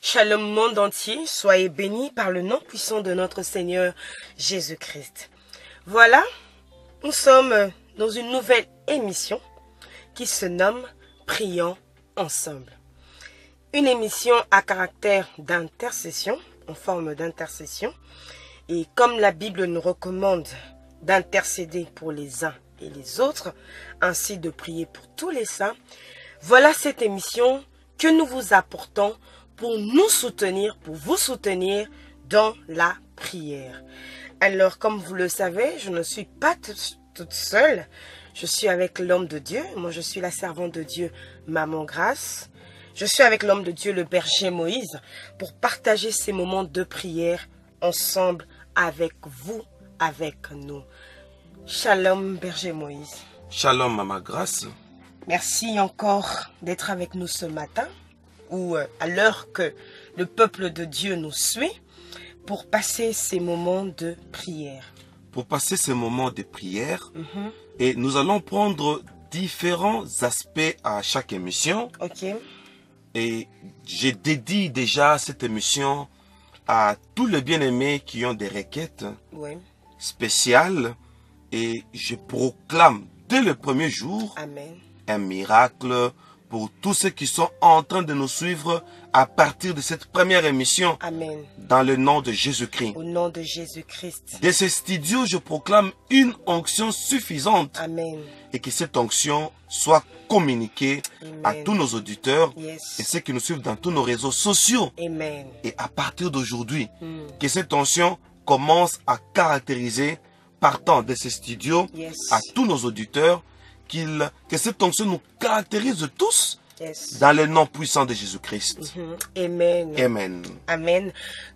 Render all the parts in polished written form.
Shalom monde entier, soyez bénis par le nom puissant de notre Seigneur Jésus-Christ. Voilà, nous sommes dans une nouvelle émission qui se nomme Prions ensemble. Une émission à caractère d'intercession, en forme d'intercession. Et comme la Bible nous recommande d'intercéder pour les uns et les autres, ainsi de prier pour tous les saints, voilà cette émission que nous vous apportons pour nous soutenir, pour vous soutenir dans la prière. Alors, comme vous le savez, je ne suis pas toute seule. Je suis avec l'homme de Dieu. Moi, je suis la servante de Dieu, Maman Grâce. Je suis avec l'homme de Dieu, le berger Moïse, pour partager ces moments de prière ensemble avec vous, avec nous. Shalom, berger Moïse. Shalom, Maman Grâce. Merci encore d'être avec nous ce matin, ou à l'heure que le peuple de Dieu nous suit, pour passer ces moments de prière. Pour passer ces moments de prière, et nous allons prendre différents aspects à chaque émission. Ok. Et j'ai dédié déjà cette émission à tous les bien-aimés qui ont des requêtes spéciales. Et je proclame dès le premier jour Amen. un miracle pour tous ceux qui sont en train de nous suivre à partir de cette première émission. Amen. Dans le nom de Jésus-Christ. Au nom de Jésus-Christ. De ce studio, je proclame une onction suffisante. Amen. Et que cette onction soit communiquée à tous nos auditeurs et ceux qui nous suivent dans tous nos réseaux sociaux. Amen. Et à partir d'aujourd'hui, que cette onction commence à caractériser, partant de ce studio, à tous nos auditeurs, que cette onction nous caractérise tous dans le nom puissant de Jésus-Christ. Amen. Amen. Amen.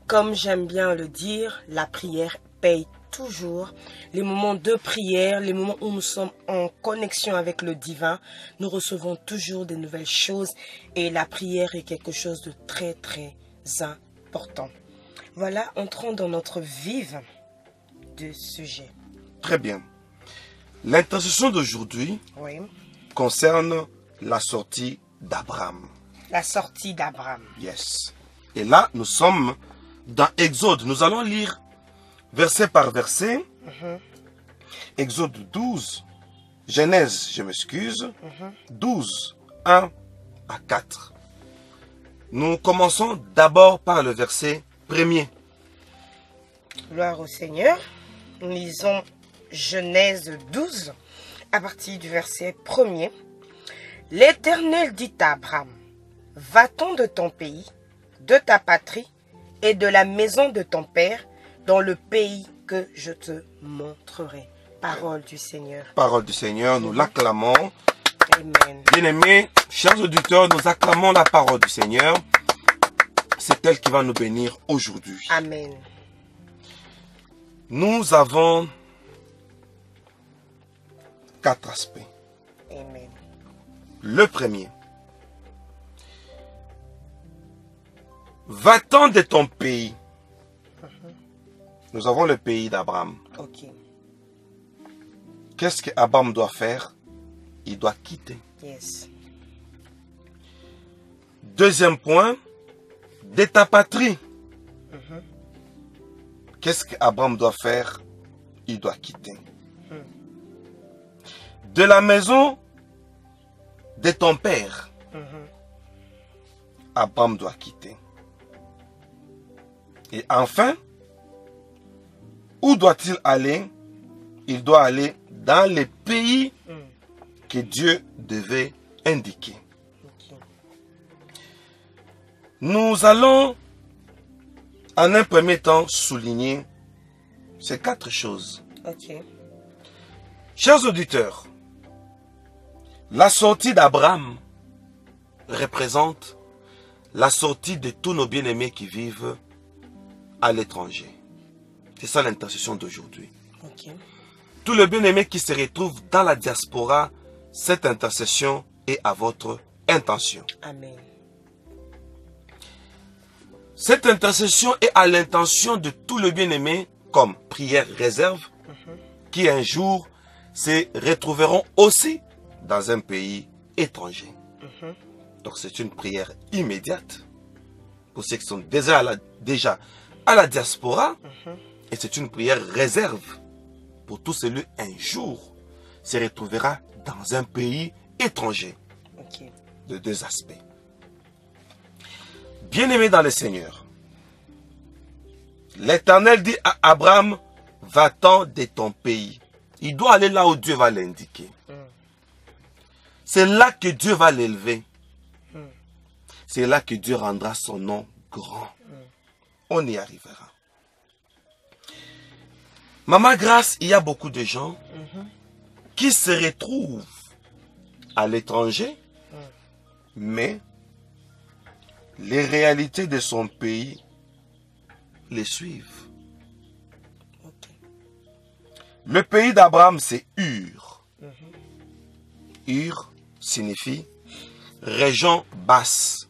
Comme j'aime bien le dire, la prière paye toujours. Les moments de prière, les moments où nous sommes en connexion avec le divin, nous recevons toujours de nouvelles choses et la prière est quelque chose de très très important. Voilà, entrons dans notre vif du sujet. Très bien. L'intercession d'aujourd'hui concerne la sortie d'Abraham. La sortie d'Abraham. Yes. Et là, nous sommes dans Exode. Nous allons lire verset par verset. Exode 12. Genèse, je m'excuse. 12, 1 à 4. Nous commençons d'abord par le verset premier. Gloire au Seigneur. Nous lisons Genèse 12, à partir du verset 1er. L'Éternel dit à Abraham, va-t'en de ton pays, de ta patrie et de la maison de ton père, dans le pays que je te montrerai. Parole du Seigneur. Parole du Seigneur, nous l'acclamons. Amen. Bien-aimés, chers auditeurs, nous acclamons la parole du Seigneur. C'est elle qui va nous bénir aujourd'hui. Amen. Nous avons 4 aspects. Amen. Le premier. Va-t'en de ton pays. Nous avons le pays d'Abraham. Ok. Qu'est-ce qu'Abraham doit faire? Il doit quitter. Yes. Deuxième point. De ta patrie. Qu'est-ce qu'Abraham doit faire? Il doit quitter. De la maison de ton père. Abraham doit quitter. Et enfin, où doit-il aller? Il doit aller dans les pays que Dieu devait indiquer. Nous allons en un premier temps souligner ces 4 choses. Chers auditeurs, la sortie d'Abraham représente la sortie de tous nos bien-aimés qui vivent à l'étranger. C'est ça l'intercession d'aujourd'hui. Tous les bien-aimés qui se retrouvent dans la diaspora, cette intercession est à votre intention. Amen. Cette intercession est à l'intention de tous les bien-aimés comme prière réserve qui un jour se retrouveront aussi dans un pays étranger. Donc c'est une prière immédiate pour ceux qui sont déjà à la diaspora. Et c'est une prière réserve pour tout celui un jour se retrouvera dans un pays étranger. Ok. De deux aspects. Bien-aimé dans le Seigneur, l'Éternel dit à Abraham, va-t'en de ton pays. Il doit aller là où Dieu va l'indiquer. C'est là que Dieu va l'élever. C'est là que Dieu rendra son nom grand. On y arrivera. Maman Grâce, il y a beaucoup de gens qui se retrouvent à l'étranger, mais les réalités de son pays les suivent. Le pays d'Abraham, c'est Ur. Ur signifie région basse.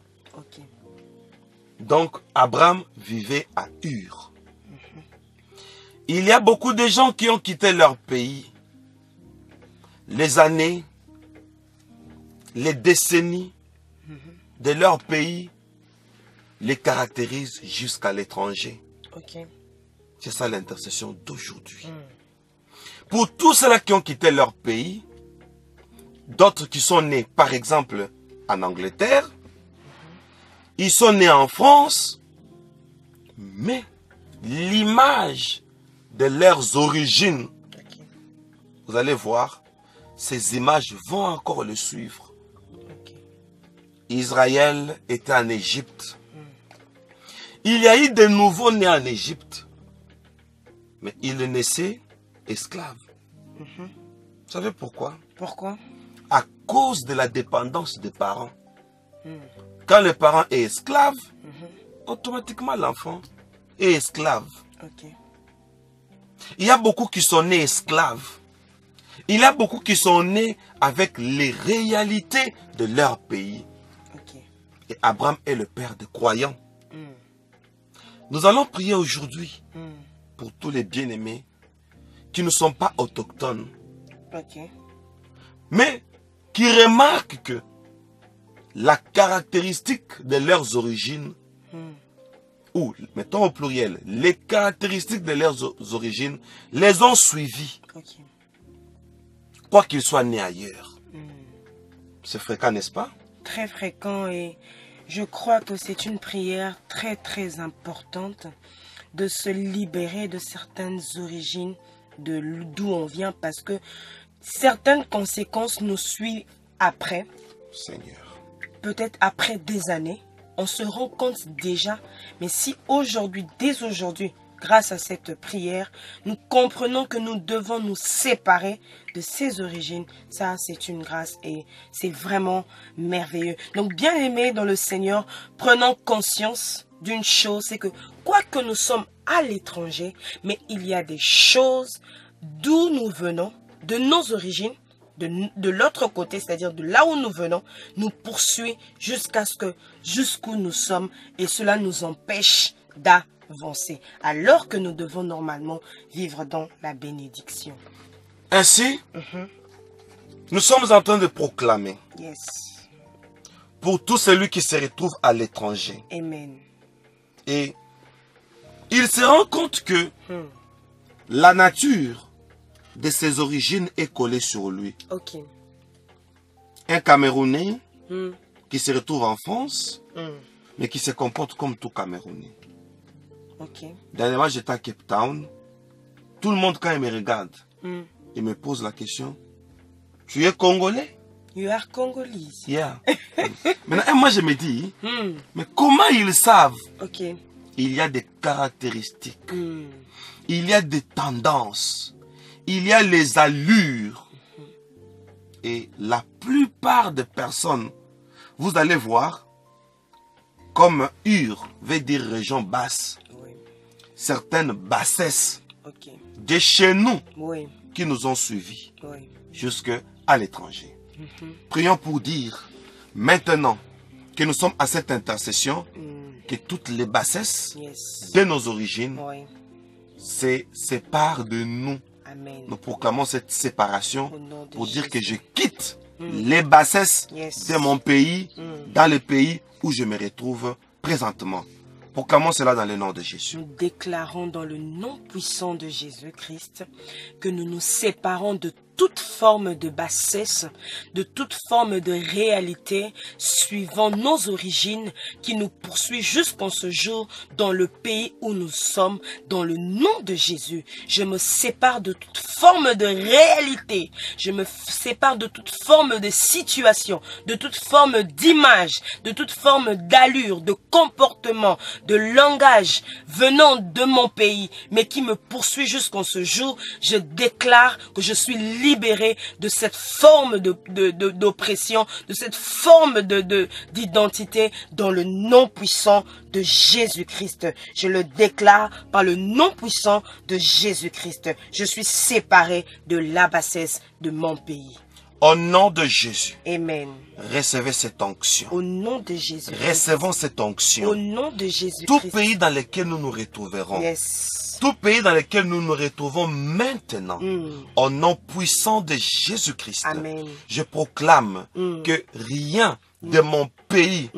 Donc, Abraham vivait à Ur. Il y a beaucoup de gens qui ont quitté leur pays. Les années, les décennies de leur pays les caractérisent jusqu'à l'étranger. C'est ça l'intercession d'aujourd'hui. Pour tous ceux-là qui ont quitté leur pays, d'autres qui sont nés, par exemple, en Angleterre, ils sont nés en France, mais l'image de leurs origines, vous allez voir, ces images vont encore le suivre. Israël était en Égypte. Il y a eu de nouveaux nés en Égypte, mais ils naissaient esclaves. Vous savez pourquoi? Pourquoi? À cause de la dépendance des parents. Quand le parent est esclave, automatiquement l'enfant est esclave. Il y a beaucoup qui sont nés esclaves. Il y a beaucoup qui sont nés avec les réalités de leur pays. Et Abraham est le père des croyants. Nous allons prier aujourd'hui pour tous les bien-aimés qui ne sont pas autochtones. Mais qui remarquent que la caractéristique de leurs origines, ou mettons au pluriel, les caractéristiques de leurs origines les ont suivis. Quoi qu'ils soient nés ailleurs. C'est fréquent, n'est-ce pas? Très fréquent, et je crois que c'est une prière très très importante de se libérer de certaines origines, de d'où on vient, parce que certaines conséquences nous suivent après. Seigneur. Peut-être après des années, on se rend compte déjà, mais si aujourd'hui, dès aujourd'hui, grâce à cette prière, nous comprenons que nous devons nous séparer de ces origines. Ça, c'est une grâce et c'est vraiment merveilleux. Donc, bien aimés dans le Seigneur, prenons conscience d'une chose, c'est que quoique nous sommes à l'étranger, mais il y a des choses d'où nous venons, de nos origines, de l'autre côté, c'est-à-dire de là où nous venons, nous poursuit jusqu'où nous sommes, et cela nous empêche d'avancer, alors que nous devons normalement vivre dans la bénédiction. Ainsi, nous sommes en train de proclamer pour tout celui qui se retrouve à l'étranger. Amen. Et il se rend compte que la nature de ses origines est collée sur lui. Un Camerounais qui se retrouve en France, mais qui se comporte comme tout Camerounais. Dernièrement, j'étais à Cape Town. Tout le monde, quand il me regarde, il me pose la question, tu es Congolais? You are Congolese. Yeah. Maintenant, moi, je me dis, mais comment ils savent? Il y a des caractéristiques. Il y a des tendances. Il y a les allures. Et la plupart des personnes, vous allez voir, comme Ur veut dire région basse, certaines bassesses de chez nous qui nous ont suivis jusqu'à l'étranger. Prions pour dire, maintenant que nous sommes à cette intercession, que toutes les bassesses de nos origines se séparent de nous. Nous proclamons cette séparation pour dire que je quitte les bassesses de mon pays dans le pays où je me retrouve présentement. Proclamons cela dans le nom de Jésus. Nous déclarons dans le nom puissant de Jésus-Christ que nous nous séparons de toute forme de bassesse, de toute forme de réalité suivant nos origines qui nous poursuit jusqu'en ce jour dans le pays où nous sommes. Dans le nom de Jésus, je me sépare de toute forme de réalité, je me sépare de toute forme de situation, de toute forme d'image, de toute forme d'allure, de comportement, de langage venant de mon pays, mais qui me poursuit jusqu'en ce jour. Je déclare que je suis libéré de cette forme d'oppression, de cette forme d'identité dans le nom puissant de Jésus-Christ. Je le déclare par le nom puissant de Jésus-Christ. Je suis séparé de la bassesse de mon pays. Au nom de Jésus, Amen. recevez cette onction. Au nom de Jésus. Recevons cette onction. Au nom de Jésus. Tout pays dans lequel nous nous retrouverons. Yes. Tout pays dans lequel nous nous retrouvons maintenant. Au nom puissant de Jésus-Christ. Amen. Je proclame que rien de mon pays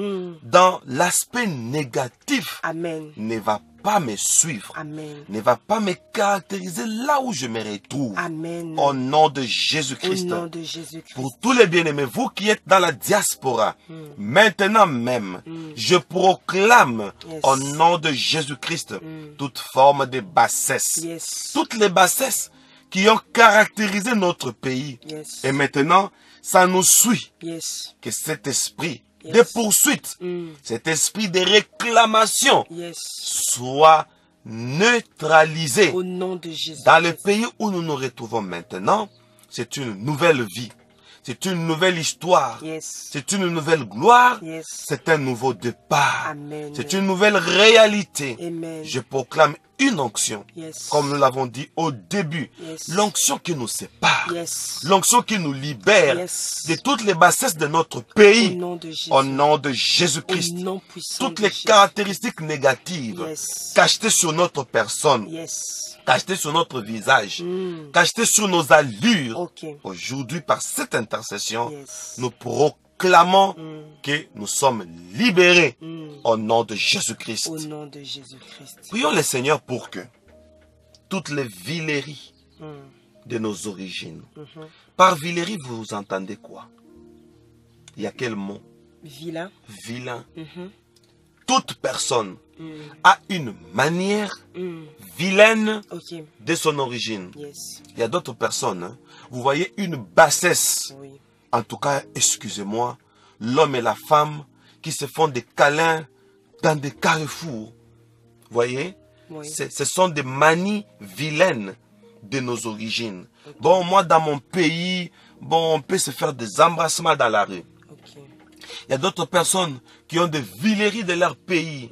dans l'aspect négatif Amen. ne va pas me suivre. Amen. Ne va pas me caractériser là où je me retrouve. Amen. Au nom de Au Jésus-Christ. nom de Jésus-Christ. Pour tous les bien-aimés, vous qui êtes dans la diaspora, maintenant même, je proclame Yes. au nom de Jésus-Christ toute forme de bassesse. Yes. Toutes les bassesses qui ont caractérisé notre pays. Yes. Et maintenant, ça nous suit Yes. que cet esprit Yes. de poursuite, cet esprit de réclamation Yes. soit neutralisé. Au nom de Jésus. Dans le pays où nous nous retrouvons maintenant, c'est une nouvelle vie. C'est une nouvelle histoire. Yes. C'est une nouvelle gloire. Yes. C'est un nouveau départ. Amen. C'est une nouvelle réalité. Amen. Je proclame une onction. Yes. Comme nous l'avons dit au début. Yes. L'onction qui nous sépare. Yes. L'onction qui nous libère Yes. de toutes les bassesses de notre Au pays. nom de Jésus. Au nom de Au Jésus-Christ. nom puissant Toutes de les Jésus. caractéristiques négatives Yes. cachetées sur notre personne, Yes. cachetées sur notre visage, cachetées sur nos allures. Ok. Aujourd'hui, par cette intercession, Yes. nous proclamons que nous sommes libérés au nom de Jésus-Christ. Au nom de Jésus-Christ. Prions le Seigneur pour que toutes les villeries de nos origines, par villerie, vous entendez quoi? Il y a quel mot? Vilain. Vilain. Toute personne a une manière vilaine Ok. de son origine. Yes. Il y a d'autres personnes, hein, vous voyez une bassesse. Oui. En tout cas, excusez-moi, l'homme et la femme qui se font des câlins dans des carrefours. Voyez, Oui. ce sont des manies vilaines de nos origines. Bon, moi, dans mon pays, bon, on peut se faire des embrassements dans la rue. Ok. Il y a d'autres personnes qui ont des villeries de leur pays,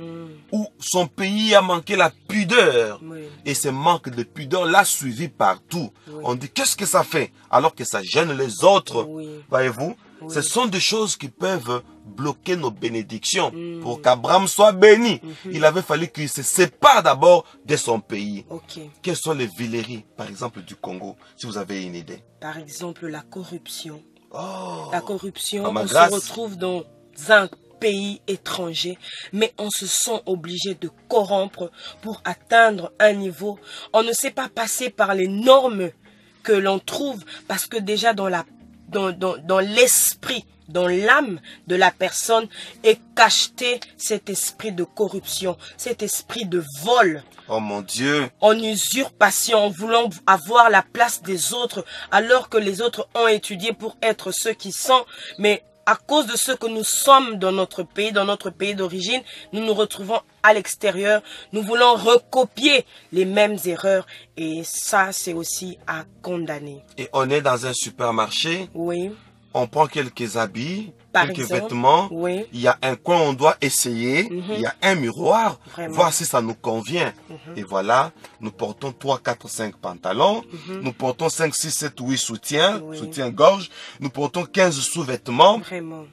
où son pays a manqué la pudeur. Oui. Et ce manque de pudeur l'a suivi partout. Oui. On dit, qu'est-ce que ça fait? Alors que ça gêne les autres. Oui. Voyez-vous? Oui. Ce sont des choses qui peuvent bloquer nos bénédictions. Pour qu'Abraham soit béni, il avait fallu qu'il se sépare d'abord de son pays. Ok. Quelles sont les villeries, par exemple, du Congo, si vous avez une idée? Par exemple, la corruption. Oh, La corruption, à ma on grâce. se retrouve dans un pays étranger, mais on se sent obligé de corrompre pour atteindre un niveau. On ne sait pas passer par les normes que l'on trouve, parce que déjà dans l'esprit, dans l'âme de la personne est cacheté cet esprit de corruption, cet esprit de vol. Oh mon Dieu. En usurpation, en voulant avoir la place des autres, alors que les autres ont étudié pour être ceux qui sont. Mais à cause de ce que nous sommes dans notre pays d'origine, nous nous retrouvons à l'extérieur. Nous voulons recopier les mêmes erreurs. Et ça, c'est aussi à condamner. Et on est dans un supermarché. Oui. On prend quelques habits, Par quelques exemple, vêtements. oui. Il y a un coin où on doit essayer. Il y a un miroir. Vraiment. Voir si ça nous convient. Et voilà, nous portons 3, 4, 5 pantalons. Nous portons 5, 6, 7, 8 soutiens, Oui. soutiens-gorge. Nous portons 15 sous-vêtements. Vraiment.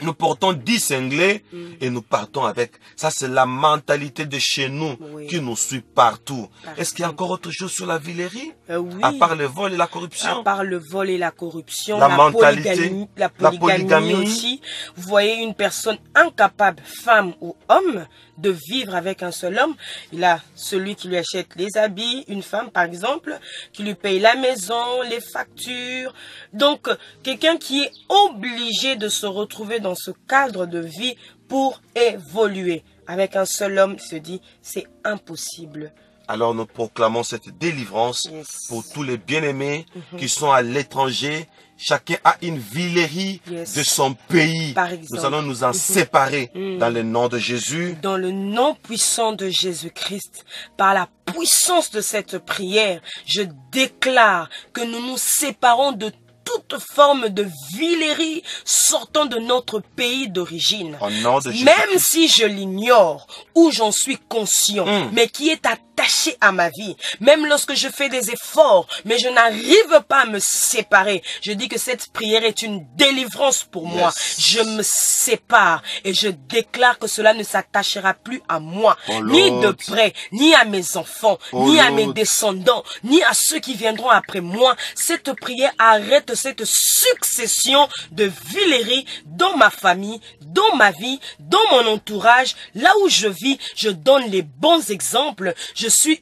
nous portons 10 cinglés et nous partons avec. Ça, c'est la mentalité de chez nous qui nous suit partout. Est-ce qu'il y a encore autre chose sur la Villerie? Oui. À part le vol et la corruption? À part le vol et la corruption, la mentalité, la polygamie aussi. Vous voyez une personne incapable, femme ou homme, de vivre avec un seul homme. Il a celui qui lui achète les habits, une femme par exemple, qui lui paye la maison, les factures. Donc, quelqu'un qui est obligé de se retrouver dans ce cadre de vie pour évoluer. Avec un seul homme, il se dit, c'est impossible. Alors nous proclamons cette délivrance pour tous les bien-aimés qui sont à l'étranger. Chacun a une Villerie de son pays. Nous allons nous en séparer dans le nom de Jésus. Dans le nom puissant de Jésus-Christ, par la puissance de cette prière, je déclare que nous nous séparons de toute forme de Villerie sortant de notre pays d'origine. Même si je l'ignore ou j'en suis conscient, mais qui est attaché à ma vie. Même lorsque je fais des efforts, mais je n'arrive pas à me séparer. Je dis que cette prière est une délivrance pour moi. Je me sépare et je déclare que cela ne s'attachera plus à moi, ni de près, ni à mes enfants, ni à mes descendants, ni à ceux qui viendront après moi. Cette prière arrête cette succession de Villerie dans ma famille, dans ma vie, dans mon entourage, là où je vis. Je donne les bons exemples. Je suis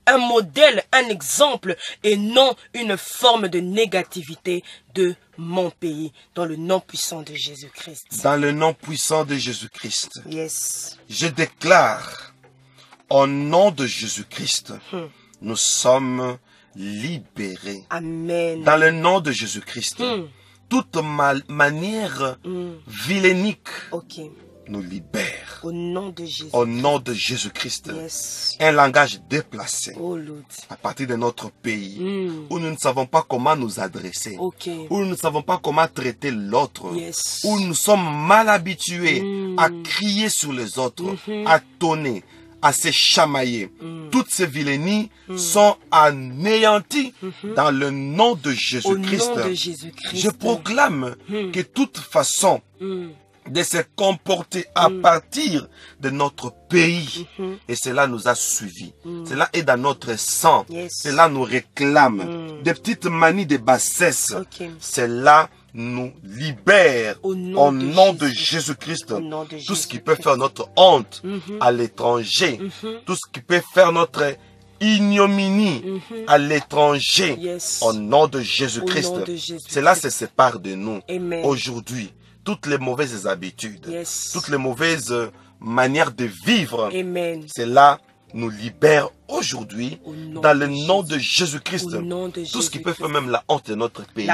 un modèle, un exemple et non une forme de négativité de mon pays, dans le nom puissant de Jésus-Christ. Dans le nom puissant de Jésus-Christ. Yes. Je déclare, au nom de Jésus-Christ, nous sommes libérés. Amen. Dans le nom de Jésus-Christ, toute manière vilainique nous libère. Au nom de Jésus. Au nom de Jésus-Christ. Yes. Un langage déplacé. Oh Lord. À partir de notre pays, où nous ne savons pas comment nous adresser, où nous ne savons pas comment traiter l'autre, où nous sommes mal habitués à crier sur les autres, à tonner, à se chamailler. Toutes ces vilainies sont anéanties dans le nom de Jésus-Christ. Je proclame que toute façon de se comporter à partir de notre pays, et cela nous a suivis. Cela est dans notre sang. Cela nous réclame. Des petites manies de bassesse. Cela nous libère au nom de Jésus-Christ. Tout ce qui peut faire notre honte à l'étranger, tout ce qui peut faire notre ignominie à l'étranger, au nom de Jésus-Christ. Cela se sépare de nous. Aujourd'hui, toutes les mauvaises habitudes, toutes les mauvaises manières de vivre, cela nous libère aujourd'hui dans le nom de Jésus-Christ. Tout ce qui peut faire même la honte de notre pays,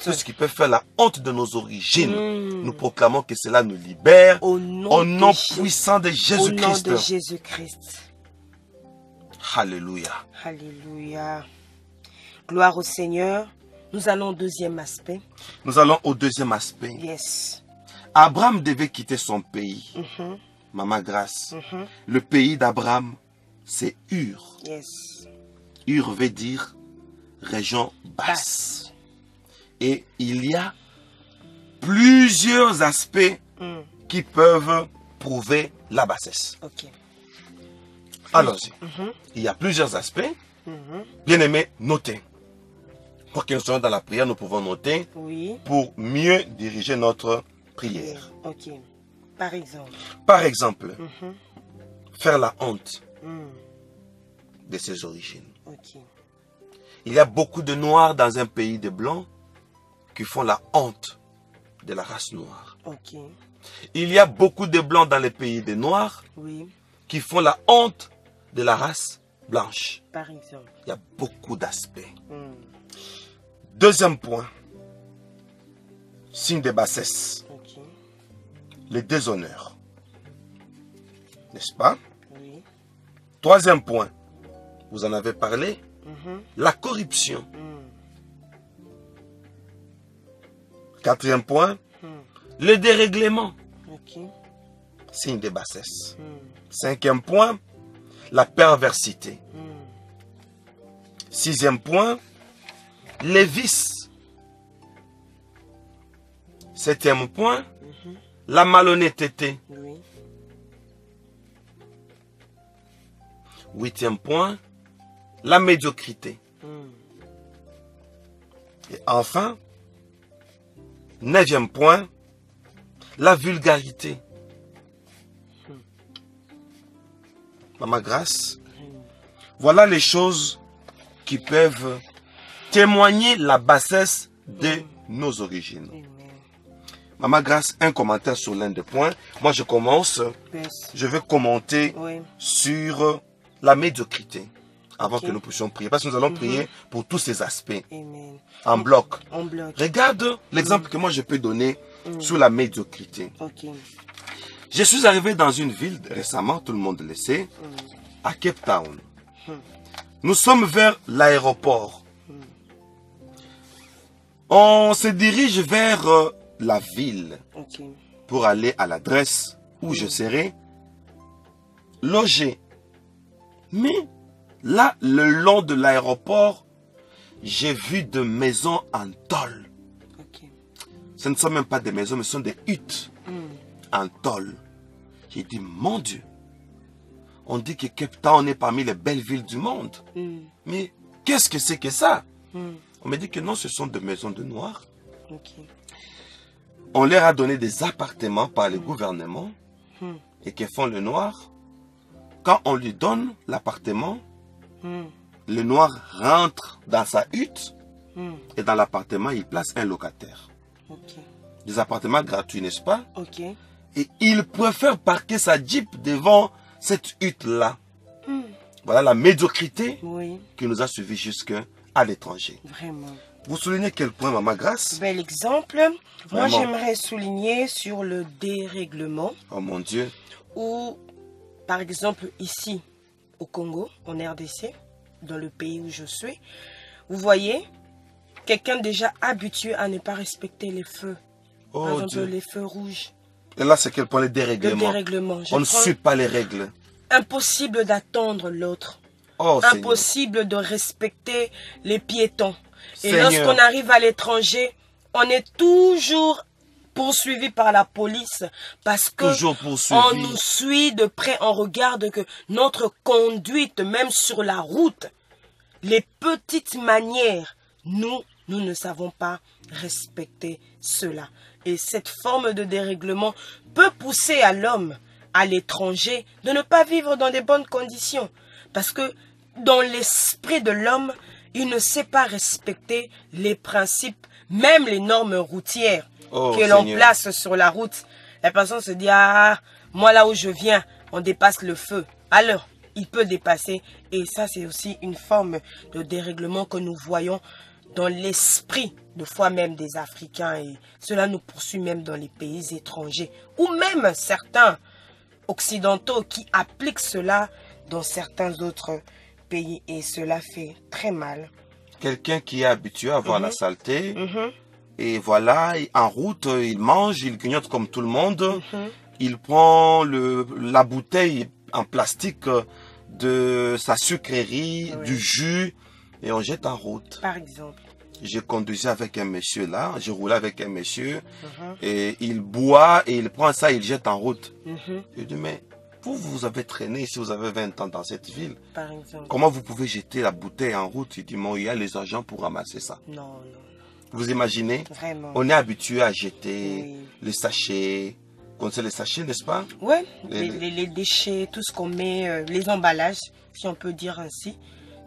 tout ce qui peut faire la honte de nos origines, nous proclamons que cela nous libère au nom puissant de Jésus-Christ. Alléluia. Alléluia. Gloire au Seigneur. Nous allons au deuxième aspect. Nous allons au deuxième aspect. Abraham devait quitter son pays. Maman Grâce. Le pays d'Abraham, c'est Ur. Ur veut dire région basse. Et il y a plusieurs aspects qui peuvent prouver la bassesse. Allons-y. Il y a plusieurs aspects. Bien-aimés, notez. Pour que nous soyons dans la prière, nous pouvons noter pour mieux diriger notre prière. Par exemple, faire la honte de ses origines. Il y a beaucoup de noirs dans un pays de blancs qui font la honte de la race noire. Il y a beaucoup de blancs dans les pays de noirs qui font la honte de la race blanche. Par exemple. Il y a beaucoup d'aspects. Deuxième point, signe de bassesse, le déshonneur. N'est-ce pas? Troisième point, vous en avez parlé, la corruption. Quatrième point, le dérèglement, signe de bassesse. Cinquième point, la perversité. Sixième point, les vices. Septième point, la malhonnêteté. Oui. Huitième point, la médiocrité. Et enfin, neuvième point, la vulgarité. Maman Grâce, voilà les choses qui peuvent témoigner la bassesse de nos origines. Maman Grâce, un commentaire sur l'un des points. Moi, je commence. Yes. Je vais commenter Oui. sur la médiocrité avant Ok. que nous puissions prier. Parce que nous allons prier pour tous ces aspects Amen. en bloc. En bloc. Regarde l'exemple que moi je peux donner sur la médiocrité. Ok. Je suis arrivé dans une ville récemment, tout le monde le sait, à Cape Town. Nous sommes vers l'aéroport. On se dirige vers la ville Ok. pour aller à l'adresse où je serai logé. Mais là, le long de l'aéroport, j'ai vu de maisons en tôle. Ok. Ce ne sont même pas des maisons, mais ce sont des huttes en tôle. J'ai dit, mon Dieu, on dit que Cape Town est parmi les belles villes du monde. Mais qu'est-ce que c'est que ça? On me dit que non, ce sont des maisons de noirs. Ok. On leur a donné des appartements par le gouvernement et qui font le noir. Quand on lui donne l'appartement, le noir rentre dans sa hutte et dans l'appartement, il place un locataire. Ok. Des appartements gratuits, n'est-ce pas? Ok. Et il préfère parquer sa Jeep devant cette hutte-là. Voilà la médiocrité Oui. qui nous a suivis jusqu'à l'étranger. Vraiment. Vous soulignez quel point, Maman Grâce? Bel exemple. Moi, Vraiment. j'aimerais souligner sur le dérèglement Oh mon Dieu. où, par exemple, ici, au Congo, en RDC, dans le pays où je suis, vous voyez, quelqu'un déjà habitué à ne pas respecter les feux. Par Oh exemple, Dieu. les feux rouges. Et là, c'est quel point? Le Le dérèglement. dérèglement. Je On ne prends- suit pas les règles. Impossible d'attendre l'autre. Oh Seigneur. Impossible de respecter les piétons. Et Seigneur. lorsqu'on arrive à l'étranger, on est toujours poursuivi par la police parce que Toujours poursuivi. on nous suit de près, on regarde que notre conduite, même sur la route, les petites manières, nous ne savons pas respecter cela. Et cette forme de dérèglement peut pousser à l'homme, à l'étranger, de ne pas vivre dans de bonnes conditions. Parce que dans l'esprit de l'homme, il ne sait pas respecter les principes, même les normes routières Oh, que l'on Seigneur. place sur la route. La personne se dit, ah, moi là où je viens, on dépasse le feu. Alors, il peut dépasser. Et ça, c'est aussi une forme de dérèglement que nous voyons dans l'esprit, de fois même des Africains. Et cela nous poursuit même dans les pays étrangers. Ou même certains occidentaux qui appliquent cela dans certains autres pays. Et cela fait très mal. Quelqu'un qui est habitué à voir la saleté. Et voilà, en route, il mange, il grignote comme tout le monde. Il prend la bouteille en plastique de sa sucrerie, Oui. du jus, et on jette en route. Par exemple. Je conduisais avec un monsieur là, je roulais avec un monsieur, et il boit, et il prend ça, il jette en route. Je dis, mais vous avez traîné si vous avez 20 ans dans cette ville. Par exemple. Comment vous pouvez jeter la bouteille en route? Il dit, bon, il y a les agents pour ramasser ça. Non, non, Vous imaginez? vraiment. On est habitué à jeter Oui. les sachets. Vous connaissez les sachets, n'est-ce pas? Oui, Les- les déchets, tout ce qu'on met, les emballages, si on peut dire ainsi,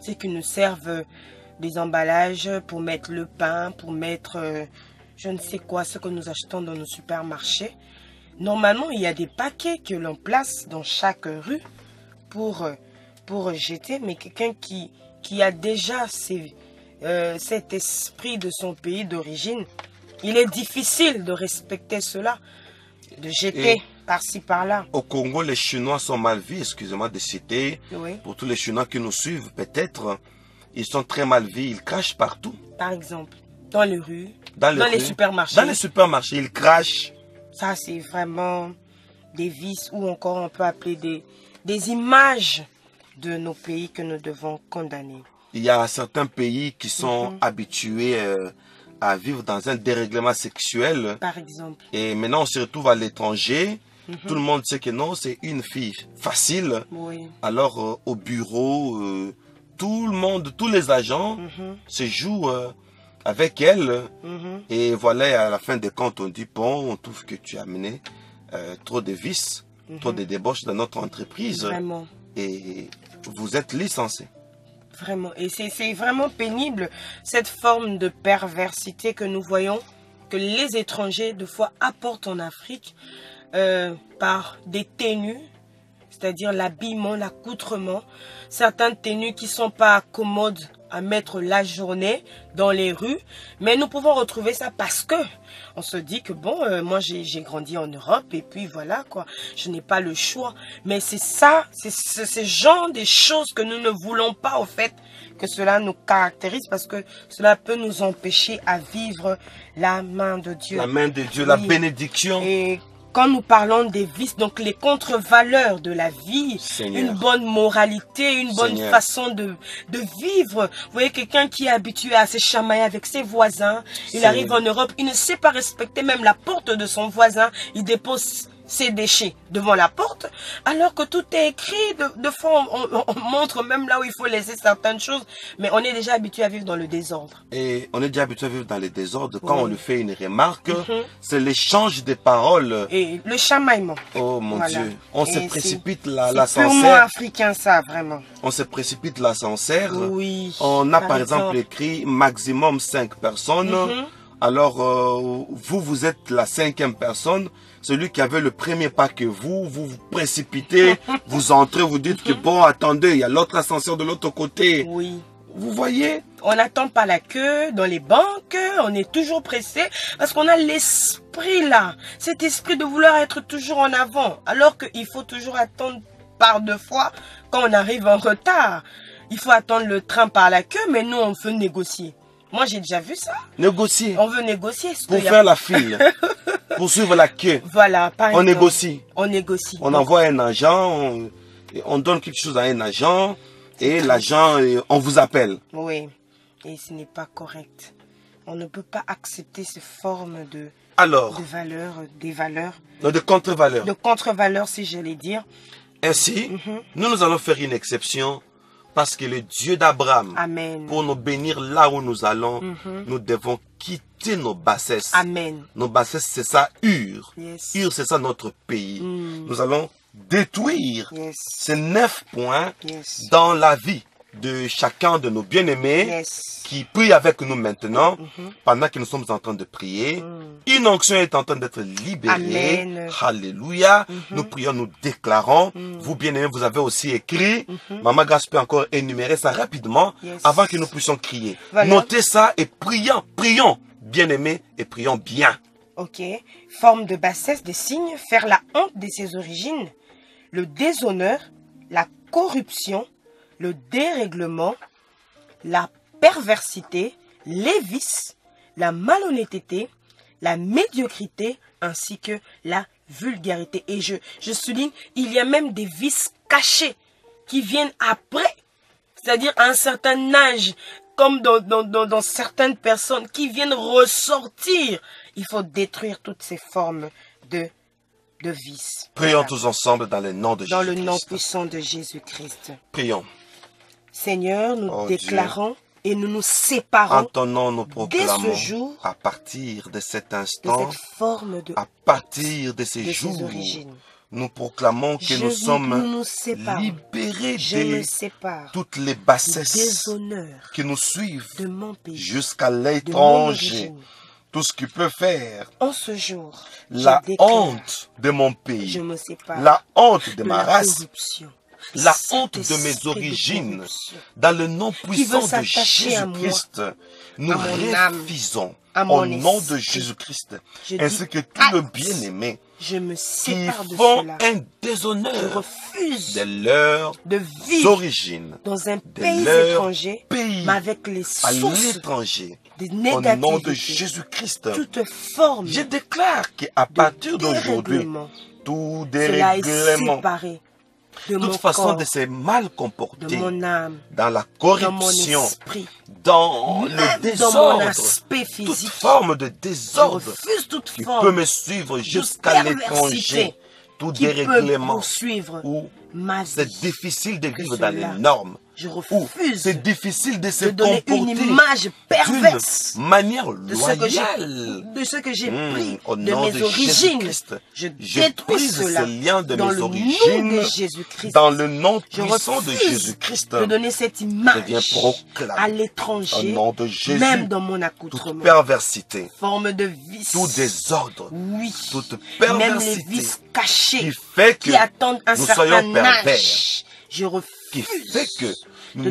c'est qu'ils nous servent des emballages pour mettre le pain, pour mettre je ne sais quoi, ce que nous achetons dans nos supermarchés. Normalement, il y a des paquets que l'on place dans chaque rue pour jeter, mais quelqu'un qui a déjà cet esprit de son pays d'origine, il est difficile de respecter cela, de jeter Et- par-ci par-là. Au Congo, les Chinois sont mal vus, excusez-moi de citer. Oui, Pour tous les Chinois qui nous suivent, peut-être, ils sont très mal vus. Ils crachent partout. par exemple, dans les rues, Dans les rues, supermarchés. Dans les supermarchés, ils crachent. Ça, c'est vraiment des vices ou encore on peut appeler des images de nos pays que nous devons condamner. Il y a certains pays qui sont habitués à vivre dans un dérèglement sexuel. Par exemple. Et maintenant, on se retrouve à l'étranger. Tout le monde sait que non, c'est une fille facile. Oui. Alors, au bureau, tout le monde, tous les agents se jouent avec elle. Et voilà, à la fin des comptes, on dit, bon, on trouve que tu as amené trop de vices, trop de débauches dans notre entreprise. Vraiment. Et vous êtes licencié. Vraiment. Et c'est vraiment pénible, cette forme de perversité que nous voyons, que les étrangers, de fois, apportent en Afrique par des tenues, c'est-à-dire l'habillement, l'accoutrement. Certaines tenues qui ne sont pas commodes à mettre la journée dans les rues, mais nous pouvons retrouver ça parce que on se dit que bon, moi j'ai grandi en Europe et puis voilà quoi, je n'ai pas le choix. Mais c'est ça, c'est ce genre de choses que nous ne voulons pas au fait que cela nous caractérise, parce que cela peut nous empêcher à vivre la main de Dieu. La main de Dieu, Oui. la bénédiction. Et quand nous parlons des vices, donc les contre-valeurs de la vie, Seigneur. une bonne moralité, une bonne Seigneur. façon de vivre. Vous voyez, quelqu'un qui est habitué à se chamailler avec ses voisins, il Seigneur. arrive en Europe, il ne sait pas respecter même la porte de son voisin, il dépose ses déchets devant la porte, alors que tout est écrit. De fois, on montre même là où il faut laisser certaines choses, mais on est déjà habitué à vivre dans le désordre. Et on est déjà habitué à vivre dans les désordres. Quand Oui. on lui fait une remarque, c'est l'échange de paroles. Et le chamaillement. Oh mon Voilà. Dieu, on Et se c'est- précipite C'est l'ascenseur. purement africain ça, vraiment. On se précipite l'ascenseur. Oui. On a par exemple écrit maximum 5 personnes. Alors vous êtes la 5e personne. Celui qui avait le premier pas que vous vous précipitez, vous entrez, vous dites que bon, attendez, il y a l'autre ascenseur de l'autre côté. Oui. Vous voyez? On n'attend pas la queue dans les banques, on est toujours pressé parce qu'on a l'esprit là, cet esprit de vouloir être toujours en avant, alors qu'il faut toujours attendre par 2 fois quand on arrive en retard. Il faut attendre le train par la queue, mais nous on veut négocier. Moi j'ai déjà vu ça, Négocier. on veut négocier. Pour faire la file. Pour suivre la queue. Voilà, par On exemple. négocie. On négocie. On Donc, envoie un agent, on donne quelque chose à un agent, et l'agent, on vous appelle. Oui, et ce n'est pas correct. On ne peut pas accepter ces formes de Alors, valeurs, des valeurs, de contre-valeurs. de contre-valeurs si j'allais dire. Ainsi, nous allons faire une exception, parce que le Dieu d'Abraham, Amen. pour nous bénir là où nous allons, nous devons quitter nos bassesses. Amen. Nos bassesses, c'est ça, Ur. Yes. Ur, c'est ça notre pays. Nous allons détruire Yes. ces 9 points Yes. dans la vie de chacun de nos bien-aimés Yes. qui prient avec nous maintenant, pendant que nous sommes en train de prier. Une onction est en train d'être libérée. Amen. Alléluia. Nous prions, nous déclarons. Vous, bien-aimés, vous avez aussi écrit. Maman Grace peut encore énumérer ça rapidement Yes. avant que nous puissions crier. Voilà. Notez ça et prions, prions, bien-aimés, et prions bien. Ok. Forme de bassesse, des signes, faire la honte de ses origines, le déshonneur, la corruption, le dérèglement, la perversité, les vices, la malhonnêteté, la médiocrité, ainsi que la vulgarité. Et je souligne, il y a même des vices cachés qui viennent après, c'est-à-dire à un certain âge, comme dans certaines personnes qui viennent ressortir. Il faut détruire toutes ces formes de vices. Prions Voilà. tous ensemble dans le nom de Dans le Jésus-Christ. nom puissant de Jésus-Christ. Prions. Seigneur, nous Oh déclarons et nous nous séparons En ton nom, nous proclamons, jour, à partir de cet de instant, cette forme de à partir de ces ses jours, origines. nous proclamons que nous Nous sommes nous séparons. libérés Je me de sépare toutes les du bassesses déshonneur qui nous suivent de mon pays, jusqu'à de mon l'étranger. origine. Tout ce qui peut faire En ce jour, la je déclare, honte de mon je pays, me sépare la honte de de ma la race, corruption, la cet honte de esprit mes origines, corruption. dans le nom puissant de s'attacher à moi, Jésus-Christ, nous à mon âme, refusons à au mon nom de esprit. Jésus-Christ, Je ainsi dis que tous les acte. bien-aimés Je me qui sépare de font cela. un Je déshonneur refuse de leurs de vivre origines, dans un de pays leur étranger, pays, mais avec les à sources l'étranger, de au nom de négativité. Jésus-Christ. Toute forme Je déclare qu'à de partir d'aujourd'hui, dérèglement, tout cela est dérèglement, séparé de mon toute façon corps, de se mal de comporter mon âme, dans la dans mon corruption, esprit, dans même le dans mon désordre, aspect toute physique. forme de Je désordre refuse toute qui peut forme me suivre de jusqu'à perversité l'étranger, tout qui peut dérèglement poursuivre où ma c'est vie. difficile de Que vivre dans les cela, normes, je où refuse c'est difficile de se de donner une comporter image perverse d'une manière de ce que j'ai loyale. pris Au de nom mes de origines. Jésus-Christ, Je je détruis brise cela ces liens de dans mes le nom origines, de Jésus-Christ. dans le nom Je puissant de refuse Jésus-Christ. de donner cette Je image viens proclamer à au l'étranger, nom de Jésus, même dans mon toute accoutrement. perversité, Forme de vice. tout désordre, Oui. toute Même les perversité vices cachés qui fait que qui attendent un nous certain soyons pervers, âge. Je qui refuse fait que de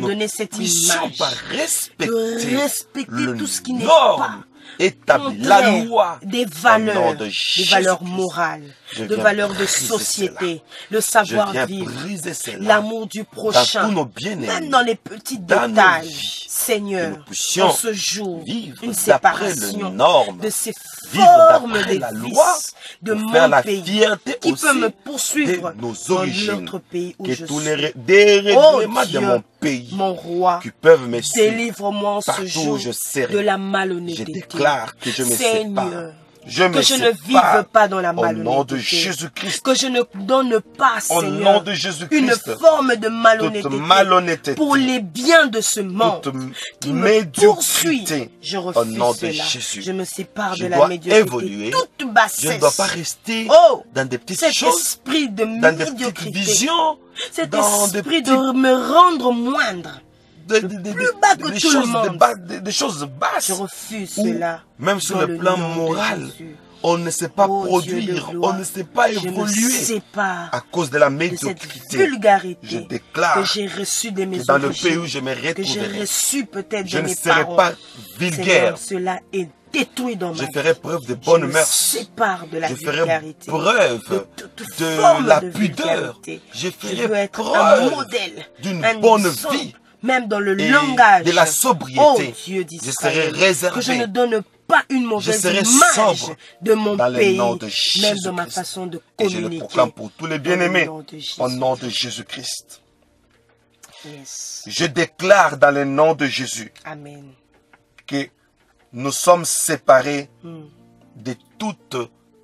nous donner ne cette puissions image, pas de respecter respecter tout ce qui n'est norme pas établie, la contraire loi, des au nom valeurs, de des valeurs Jésus-Christ. morales, Je de viens valeurs de briser société, le Je viens savoir-vivre, briser cela l'amour du dans prochain, tous nos bien-aimés, même dans les petits dans nos détails. vies, que Seigneur, nous puissions en ce jour, vivre une d'après les séparation normes, de ces vivre formes d'après de la loi, vices de pour faire mon la pays, fierté qui aussi peut me poursuivre de nos dans origines, l'autre pays où que je tous suis. les dérèglements de Dieu, mon pays mon roi, qui peuvent me suivre délivre-moi en ce partout jour où je serai. de la Je malhonnêteté. déclare que je me Seigneur, sépare. Je me que je ne sépare vive pas dans la au nom de malhonnêteté. Jésus-Christ. Que je ne donne pas, Au Seigneur, nom de une Jésus-Christ. forme de Toute malhonnêteté, pour les biens de ce monde toute qui me poursuit. médiocrité, Je au refuse nom de cela. Jésus. Je me sépare Je de la dois médiocrité. évoluer. Toute bassesse. Je ne dois pas rester Oh, dans des petites cet choses, esprit de dans des petites médiocrité. visions, Cet dans des esprit petits de me rendre moindre. Plus bas que des tout choses le monde. des choses basses. Je refuse Ou cela. même sur dans le plan nom de moral, Jésus. on ne sait pas Oh, Dieu de produire, gloire, on ne sait pas je me évoluer sépare à cause de la de cette médiocrité. vulgarité Je que déclare j'ai reçue de mes que dans le origines, pays où je me que j'ai retrouverai, reçu peut-être je de ne mes serai parents. pas vulgaire. Seigneur, cela est détruit dans Je ma ferai vie. preuve de Je bonnes me mœurs. sépare de la Je ferai vulgarité. preuve toute de forme la de pudeur. vulgarité. Je Je veux ferai être un preuve modèle, d'une un bonne exemple, vie même dans le et langage. de la sobriété. Oh Dieu Je serai d'Israël, réservé. que je ne donne pas une mauvaise serai image sobre de mon dans le pays, nom de même dans ma Jésus-Christ. façon de Et je le communiquer. proclame pour tous les bien-aimés, Dans le nom de Jésus. au nom de Jésus-Christ. Yes. Je déclare dans le nom de Jésus Amen. que nous sommes séparés de toute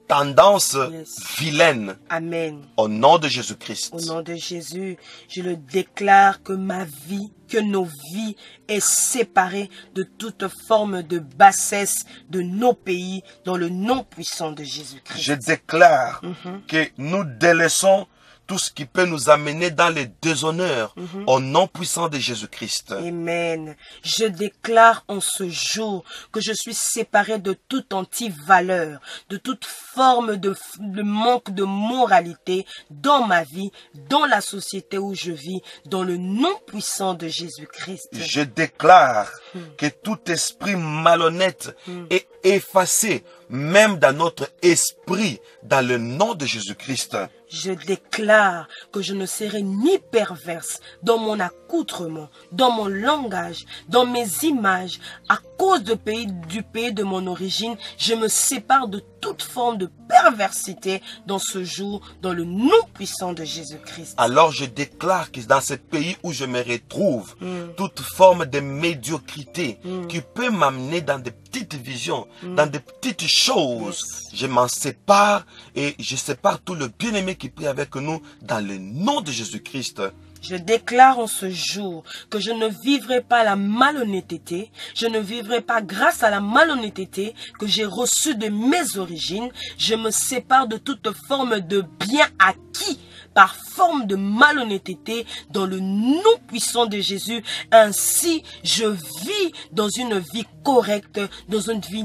tendance Yes. vilaine, Amen. au nom de Jésus-Christ. Au nom de Jésus, je le déclare que ma vie, que nos vies est séparée de toute forme de bassesse de nos pays dans le nom puissant de Jésus-Christ. Je déclare que nous délaissons tout ce qui peut nous amener dans les déshonneurs au nom puissant de Jésus-Christ. Amen. Je déclare en ce jour que je suis séparé de toute anti-valeur, de toute forme de manque de moralité dans ma vie, dans la société où je vis, dans le nom puissant de Jésus-Christ. Je déclare que tout esprit malhonnête est effacé, même dans notre esprit, dans le nom de Jésus-Christ. Je déclare que je ne serai ni perverse dans mon accoutrement, dans mon langage, dans mes images. À cause du pays de mon origine, je me sépare de toute forme de perversité dans ce jour, dans le nom puissant de Jésus-Christ. Alors je déclare que dans ce pays où je me retrouve, toute forme de médiocrité qui peut m'amener dans des petites visions, dans des petites choses, je m'en sépare et je sépare tout le bien-aimé qui prie avec nous dans le nom de Jésus-Christ. Je déclare en ce jour que je ne vivrai pas la malhonnêteté, je ne vivrai pas grâce à la malhonnêteté que j'ai reçue de mes origines. Je me sépare de toute forme de bien acquis par forme de malhonnêteté dans le nom puissant de Jésus. Ainsi, je vis dans une vie correcte, dans une vie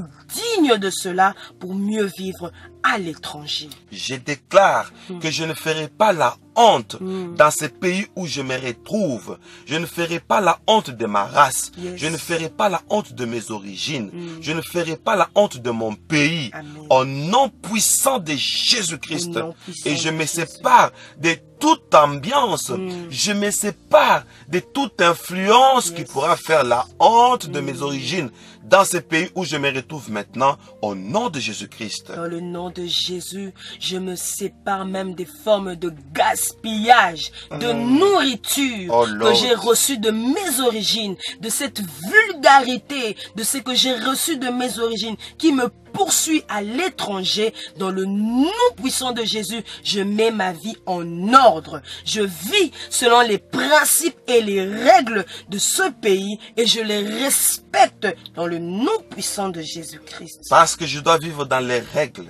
digne de cela pour mieux vivre à l'étranger. Je déclare que je ne ferai pas la honte dans ce pays où je me retrouve. Je ne ferai pas la honte de ma race. Yes. Je ne ferai pas la honte de mes origines. Je ne ferai pas la honte de mon pays. Amen. Au nom puissant de Jésus-Christ. Au nom puissant Et je de me Jésus. sépare de toute ambiance. Je me sépare de toute influence qui pourra faire la honte de mes origines dans ce pays où je me retrouve maintenant, au nom de Jésus-Christ. Dans le nom de Jésus, je me sépare même des formes de gaspillage, de nourriture que j'ai reçue de mes origines, de cette vulgarité, de ce que j'ai reçu de mes origines qui me poursuit à l'étranger. Dans le nom puissant de Jésus, je mets ma vie en ordre. Je vis selon les principes et les règles de ce pays et je les respecte dans le nom puissant de Jésus-Christ. Parce que je dois vivre dans les règles,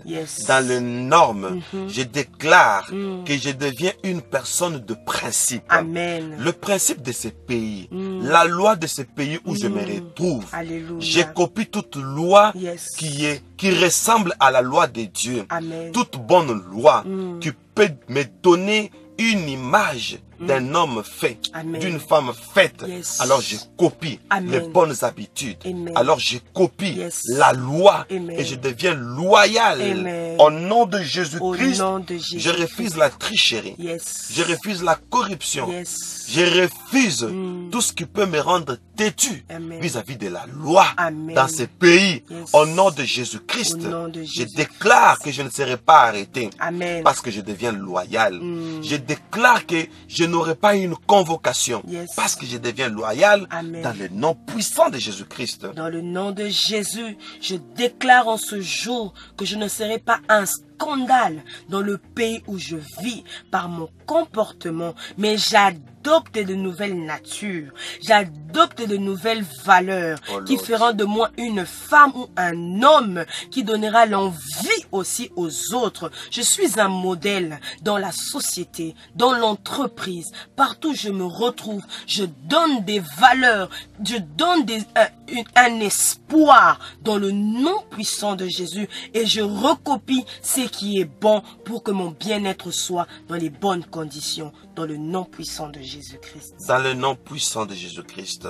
dans les normes. Je déclare que je deviens une personne de principe. Amen. Le principe de ce pays, la loi de ce pays où je me retrouve. Alléluia. Je copie toute loi Yes. qui ressemble à la loi de Dieu. Amen. Toute bonne loi qui peut me donner une image d'un homme fait, d'une femme faite. Yes. Alors je copie Amen. les bonnes habitudes. Amen. Alors je copie Yes. la loi Amen. et je deviens loyal. Amen. Au nom de Au Jésus-Christ, nom de Jésus. je refuse la tricherie. Yes. Je refuse la corruption. Yes. Je refuse tout ce qui peut me rendre têtu Amen. vis-à-vis de la loi Amen. dans ce pays. Yes. Au nom de Jésus-Christ, Au nom de je Jésus. déclare que je ne serai pas arrêté Amen. parce que je deviens loyal. Je déclare que je n'aurai pas une convocation Yes. parce que je deviens loyal. Amen. Dans le nom puissant de Jésus-Christ. Dans le nom de Jésus, je déclare en ce jour que je ne serai pas un scandale dans le pays où je vis par mon comportement, mais j'adopte de nouvelles natures, j'adopte de nouvelles valeurs qui Lord. feront de moi une femme ou un homme qui donnera l'envie aussi aux autres. Je suis un modèle dans la société, dans l'entreprise, partout où je me retrouve, je donne des valeurs, je donne un espoir dans le nom puissant de Jésus et je recopie ce qui est bon pour que mon bien-être soit dans les bonnes conditions, dans le nom puissant de Jésus-Christ. Dans le nom puissant de Jésus-Christ.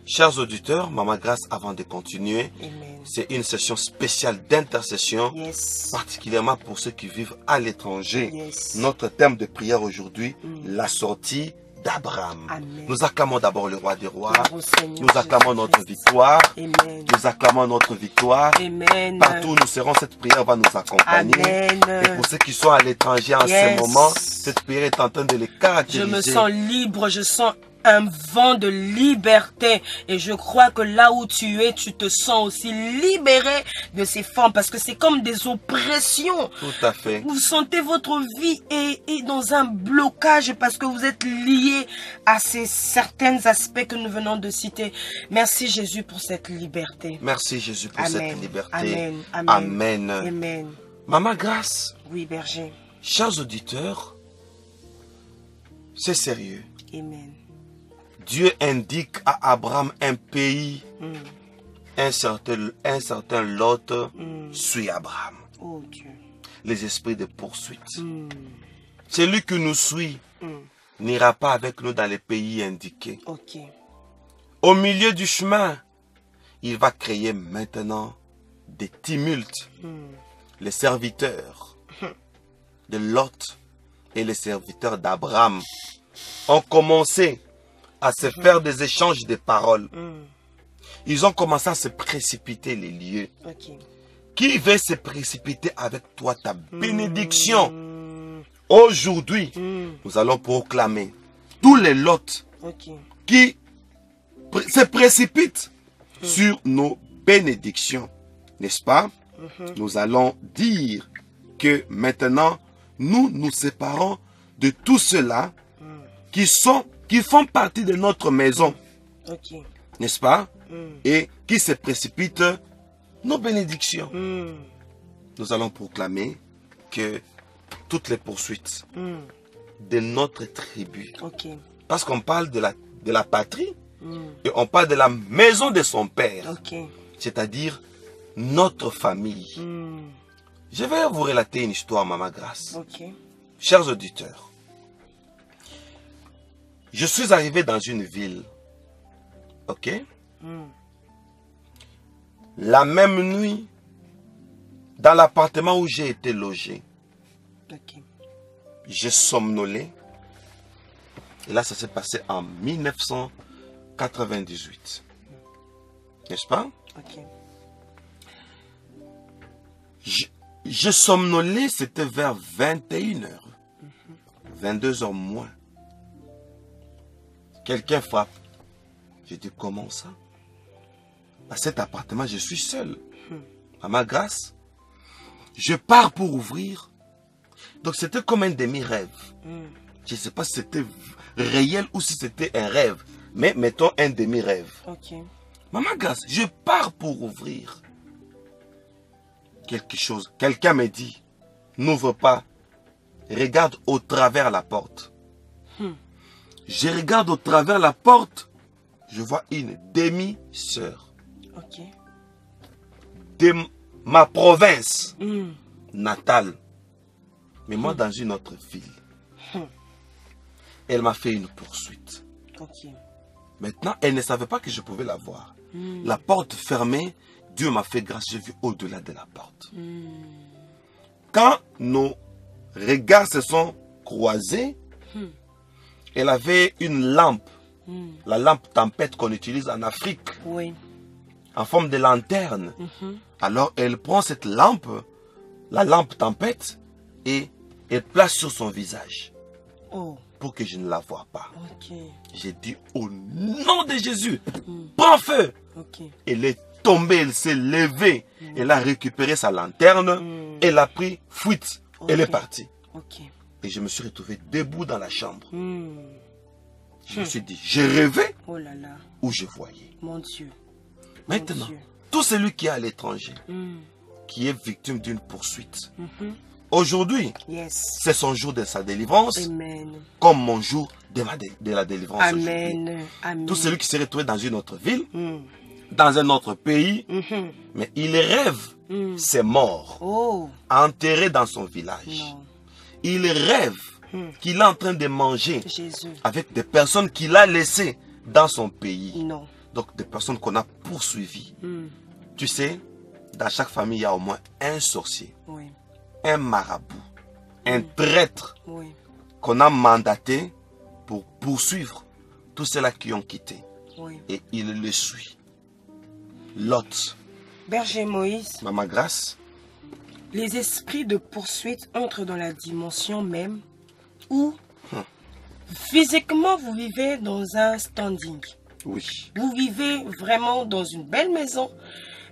Chers auditeurs, Maman Grâce, avant de continuer, Amen. c'est une session spéciale d'intercession, Yes. particulièrement pour ceux qui vivent à l'étranger. Yes. Notre thème de prière aujourd'hui, la sortie d'Abraham. Amen. Nous acclamons d'abord le roi des rois. Gloire au Seigneur Nous acclamons notre Jésus-Christ. victoire. Amen. Nous acclamons notre victoire. Amen. Partout où nous serons, cette prière va nous accompagner. Amen. Et pour ceux qui sont à l'étranger en Yes. ce moment, cette prière est en train de les Je caractériser. me sens libre, je sens un vent de liberté et je crois que là où tu es, tu te sens aussi libéré de ces formes parce que c'est comme des oppressions. Tout à fait. Vous sentez votre vie est dans un blocage parce que vous êtes lié à ces certains aspects que nous venons de citer. Merci Jésus pour cette liberté. Merci Jésus pour Amen. cette liberté. Amen. Amen. Amen. Amen. Maman Grâce, Oui, berger. chers auditeurs, c'est sérieux. Amen. Dieu indique à Abraham un pays, un certain Lot suit Abraham. Oh Dieu. Les esprits de poursuite. Celui qui nous suit n'ira pas avec nous dans les pays indiqués. Ok. Au milieu du chemin, il va créer maintenant des tumultes. Les serviteurs de Lot et les serviteurs d'Abraham ont commencé à se faire des échanges de paroles. Ils ont commencé à se précipiter les lieux. Ok. Qui veut se précipiter avec toi ta bénédiction? Aujourd'hui, nous allons proclamer tous les lots Ok. qui se précipitent sur nos bénédictions. N'est-ce pas? Nous allons dire que maintenant, nous nous séparons de tout cela qui font partie de notre maison. Ok. N'est-ce pas? Et qui se précipitent nos bénédictions. Nous allons proclamer que toutes les poursuites de notre tribu, Ok. parce qu'on parle de la patrie et on parle de la maison de son père, Ok. c'est-à-dire notre famille. Je vais vous relater une histoire, Maman Grâce. Ok. Chers auditeurs, je suis arrivé dans une ville, ok? La même nuit, dans l'appartement où j'ai été logé, Ok. j'ai somnolé. Et là, ça s'est passé en 1998. N'est-ce pas? Ok. Je somnolais, c'était vers 21h. 22h moins. Quelqu'un frappe. J'ai dit, comment ça? À cet appartement, je suis seul. À ma grâce. Je pars pour ouvrir. Donc c'était comme un demi-rêve. Je ne sais pas si c'était réel ou si c'était un rêve. Mais mettons un demi-rêve. Ok. Maman grâce, je pars pour ouvrir. Quelque chose. Quelqu'un me dit, n'ouvre pas. Regarde au travers la porte. Je regarde au travers la porte. Je vois une demi-sœur. Ok. De ma province natale. Mais moi dans une autre ville. Elle m'a fait une poursuite. Ok. Maintenant, elle ne savait pas que je pouvais la voir. La porte fermée, Dieu m'a fait grâce, j'ai vu au-delà de la porte. Quand nos regards se sont croisés, elle avait une lampe, la lampe tempête qu'on utilise en Afrique, Oui. en forme de lanterne. Alors elle prend cette lampe, la lampe tempête, et elle place sur son visage Oh. pour que je ne la voie pas. Ok. J'ai dit au nom de Jésus, prends feu. Ok. Elle est tombée, elle s'est levée, elle a récupéré sa lanterne, elle a pris fuite, elle est partie. Ok. Et je me suis retrouvé debout dans la chambre. Je me suis dit, je rêvais Oh là là. ou je voyais. Mon Dieu. Maintenant, Dieu. tout celui qui est à l'étranger, qui est victime d'une poursuite, aujourd'hui, Yes. c'est son jour de sa délivrance, Amen. comme mon jour de la délivrance aujourd'hui. Amen. Amen. Tout celui qui s'est retrouvé dans une autre ville, dans un autre pays, mais il rêve, c'est mort, Oh. enterré dans son village. Non. Il rêve qu'il est en train de manger Jésus. avec des personnes qu'il a laissées dans son pays. Non. Donc des personnes qu'on a poursuivies. Tu sais, dans chaque famille, il y a au moins un sorcier, Oui. un marabout, un traître Oui. qu'on a mandaté pour poursuivre tous ceux-là qui ont quitté. Oui. Et il le suit. Lot, Berger Moïse, Maman Grâce, les esprits de poursuite entrent dans la dimension même où physiquement vous vivez dans un standing. oui, Vous vivez vraiment dans une belle maison.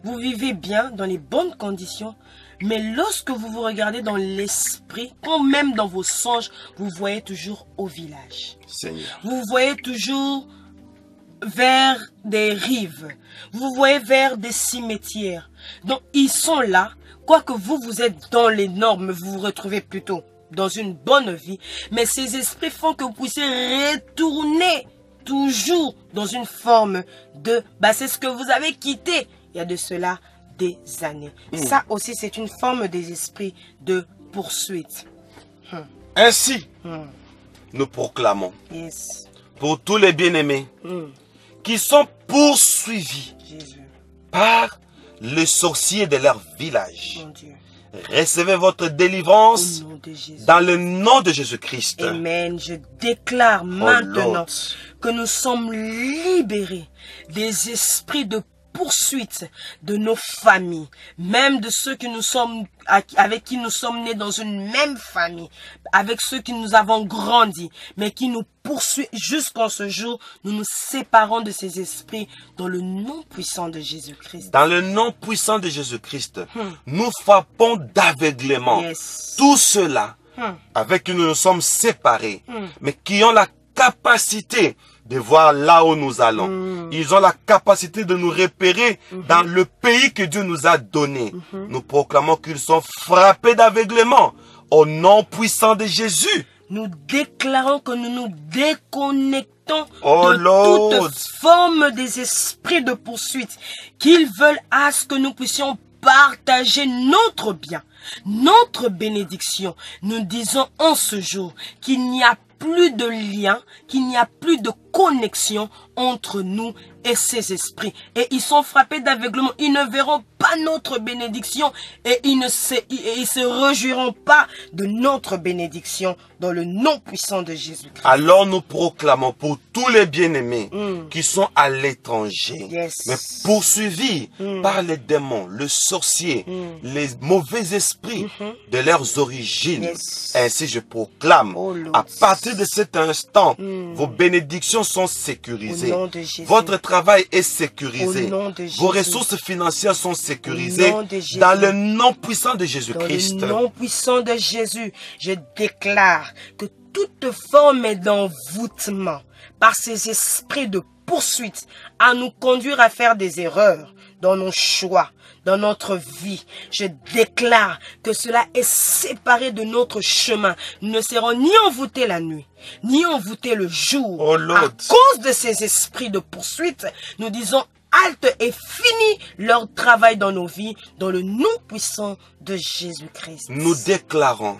Vous vivez bien, dans les bonnes conditions. Mais lorsque vous vous regardez dans l'esprit, quand même dans vos songes, vous voyez toujours au village. Seigneur. Vous voyez toujours vers des rives. Vous voyez vers des cimetières. Donc, ils sont là. Quoique vous, vous êtes dans les normes, vous vous retrouvez plutôt dans une bonne vie. Mais ces esprits font que vous puissiez retourner toujours dans une forme de... c'est ce que vous avez quitté il y a de cela des années. Ça aussi, c'est une forme des esprits de poursuite. Ainsi, nous proclamons Yes. pour tous les bien-aimés qui sont poursuivis Jésus, par le sorcier de leur village. mon Dieu. Recevez votre délivrance Au nom de Jésus. dans le nom de Jésus-Christ. Amen. Je déclare maintenant Lord. que nous sommes libérés des esprits de poursuite de nos familles, même de ceux qui nous sommes, avec qui nous sommes nés dans une même famille, avec ceux qui nous avons grandi, mais qui nous poursuivent jusqu'en ce jour. Nous nous séparons de ces esprits dans le nom puissant de Jésus-Christ. Dans le nom puissant de Jésus-Christ, nous frappons d'aveuglement Yes. tous ceux-là avec qui nous nous sommes séparés, mais qui ont la capacité de voir là où nous allons. Ils ont la capacité de nous repérer dans le pays que Dieu nous a donné. Nous proclamons qu'ils sont frappés d'aveuglement au nom puissant de Jésus. Nous déclarons que nous nous déconnectons Oh de Lord. toute forme des esprits de poursuite qu'ils veulent à ce que nous puissions partager notre bien notre bénédiction. Nous disons en ce jour qu'il n'y a plus de lien, qu'il n'y a plus de connexion entre nous et ces esprits. Et ils sont frappés d'aveuglement. Ils ne verront pas notre bénédiction et ils ne se réjouiront pas de notre bénédiction dans le nom puissant de Jésus-Christ. Alors nous proclamons pour tous les bien-aimés qui sont à l'étranger, mais poursuivis par les démons, le sorcier, les mauvais esprits de leurs origines. Ainsi je proclame, à partir de cet instant, vos bénédictions sont sécurisées. Votre travail est sécurisé. Vos ressources financières sont sécurisées dans le nom puissant de Jésus-Christ. Dans le nom puissant de Jésus, je déclare que toute forme d'envoûtement par ces esprits de poursuite à nous conduire à faire des erreurs dans nos choix, dans notre vie, je déclare que cela est séparé de notre chemin. Nous ne serons ni envoûtés la nuit, ni envoûtés le jour. Oh Lord. À cause de ces esprits de poursuite, nous disons halte et fini leur travail dans nos vies, dans le nom puissant de Jésus-Christ. Nous déclarons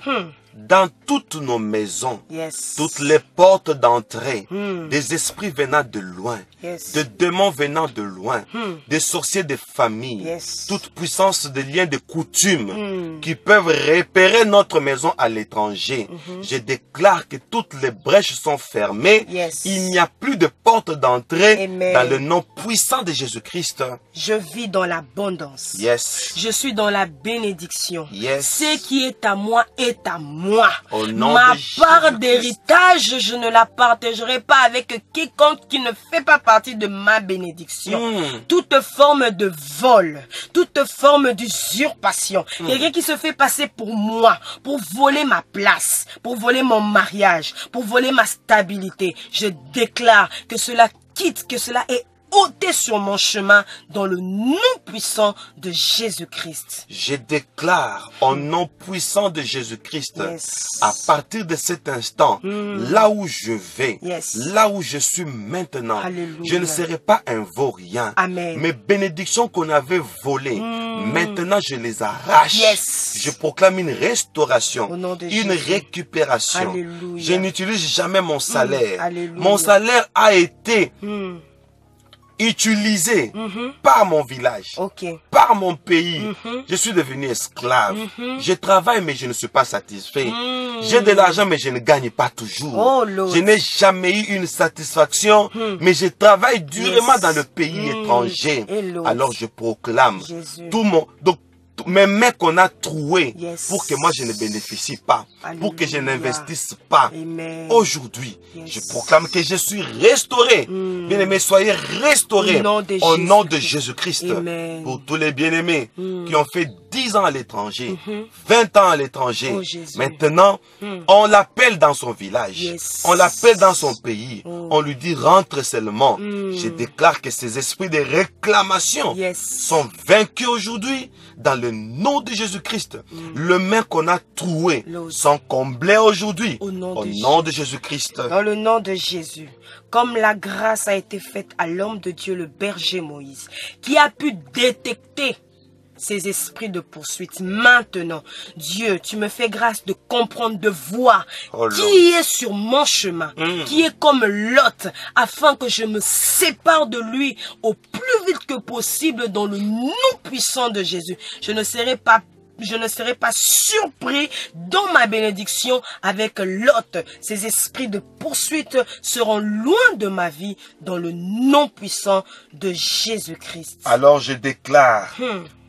dans toutes nos maisons, Yes. toutes les portes d'entrée, des esprits venant de loin, Yes. de démons venant de loin, des sorciers de famille, Yes. toute puissance de liens de coutume qui peuvent repérer notre maison à l'étranger. Je déclare que toutes les brèches sont fermées. Yes. Il n'y a plus de porte d'entrée Amen. dans le nom puissant de Jésus-Christ. Je vis dans l'abondance. Yes. Je suis dans la bénédiction. Yes. Ce qui est à moi est à moi. Au nom Ma de part Jésus-Christ. d'héritage, je ne la partagerai pas avec quiconque qui ne fait pas partie de ma bénédiction. Toute forme de vol, toute forme d'usurpation, quelqu'un qui se fait passer pour moi, pour voler ma place, pour voler mon mariage, pour voler ma stabilité, je déclare que cela quitte, que cela est ôté sur mon chemin dans le nom puissant de Jésus-Christ. Je déclare au nom puissant de Jésus-Christ, Yes. à partir de cet instant, là où je vais, Yes. là où je suis maintenant, Alléluia. je ne serai pas un vaurien. Amen. Mes bénédictions qu'on avait volées, maintenant je les arrache. Yes. Je proclame une restauration, Au nom de une Jésus. récupération. Alléluia. Je n'utilise jamais mon salaire. Alléluia. Mon salaire a été utilisé par mon village, Ok. par mon pays. Je suis devenu esclave. Je travaille mais je ne suis pas satisfait. J'ai de l'argent mais je ne gagne pas toujours. Oh, Lord. Je n'ai jamais eu une satisfaction mais je travaille durement Yes. dans le pays étranger. Et Lord. Alors je proclame Jésus. tout mon... Donc, mes mains qu'on a trouées Yes. pour que moi je ne bénéficie pas, pour que je Alléluia. n'investisse pas. Amen. Aujourd'hui, Yes. je proclame que je suis restauré. Bien-aimés, soyez restaurés Au nom de au nom de Jésus-Christ. Jésus-Christ. Amen. Pour tous les bien-aimés qui ont fait 10 ans à l'étranger, 20 ans à l'étranger. Oh, Jésus. Maintenant, on l'appelle dans son village. Yes. On l'appelle dans son pays. On lui dit rentre seulement. Je déclare que ces esprits de réclamation Yes. sont vaincus aujourd'hui dans le nom de Jésus-Christ. Les mains qu'on a trouées Lord. sont comblées aujourd'hui Au nom au de nom de Jésus-Christ. Dans le nom de Jésus, comme la grâce a été faite à l'homme de Dieu, le berger Moïse, qui a pu détecter ces esprits de poursuite. Maintenant, Dieu, tu me fais grâce de comprendre, de voir Oh, qui est sur mon chemin, qui est comme Lot, afin que je me sépare de lui au plus vite que possible dans le nom puissant de Jésus. Je ne serai pas surpris dans ma bénédiction avec Lot. Ces esprits de poursuite seront loin de ma vie dans le nom puissant de Jésus-Christ. Alors je déclare,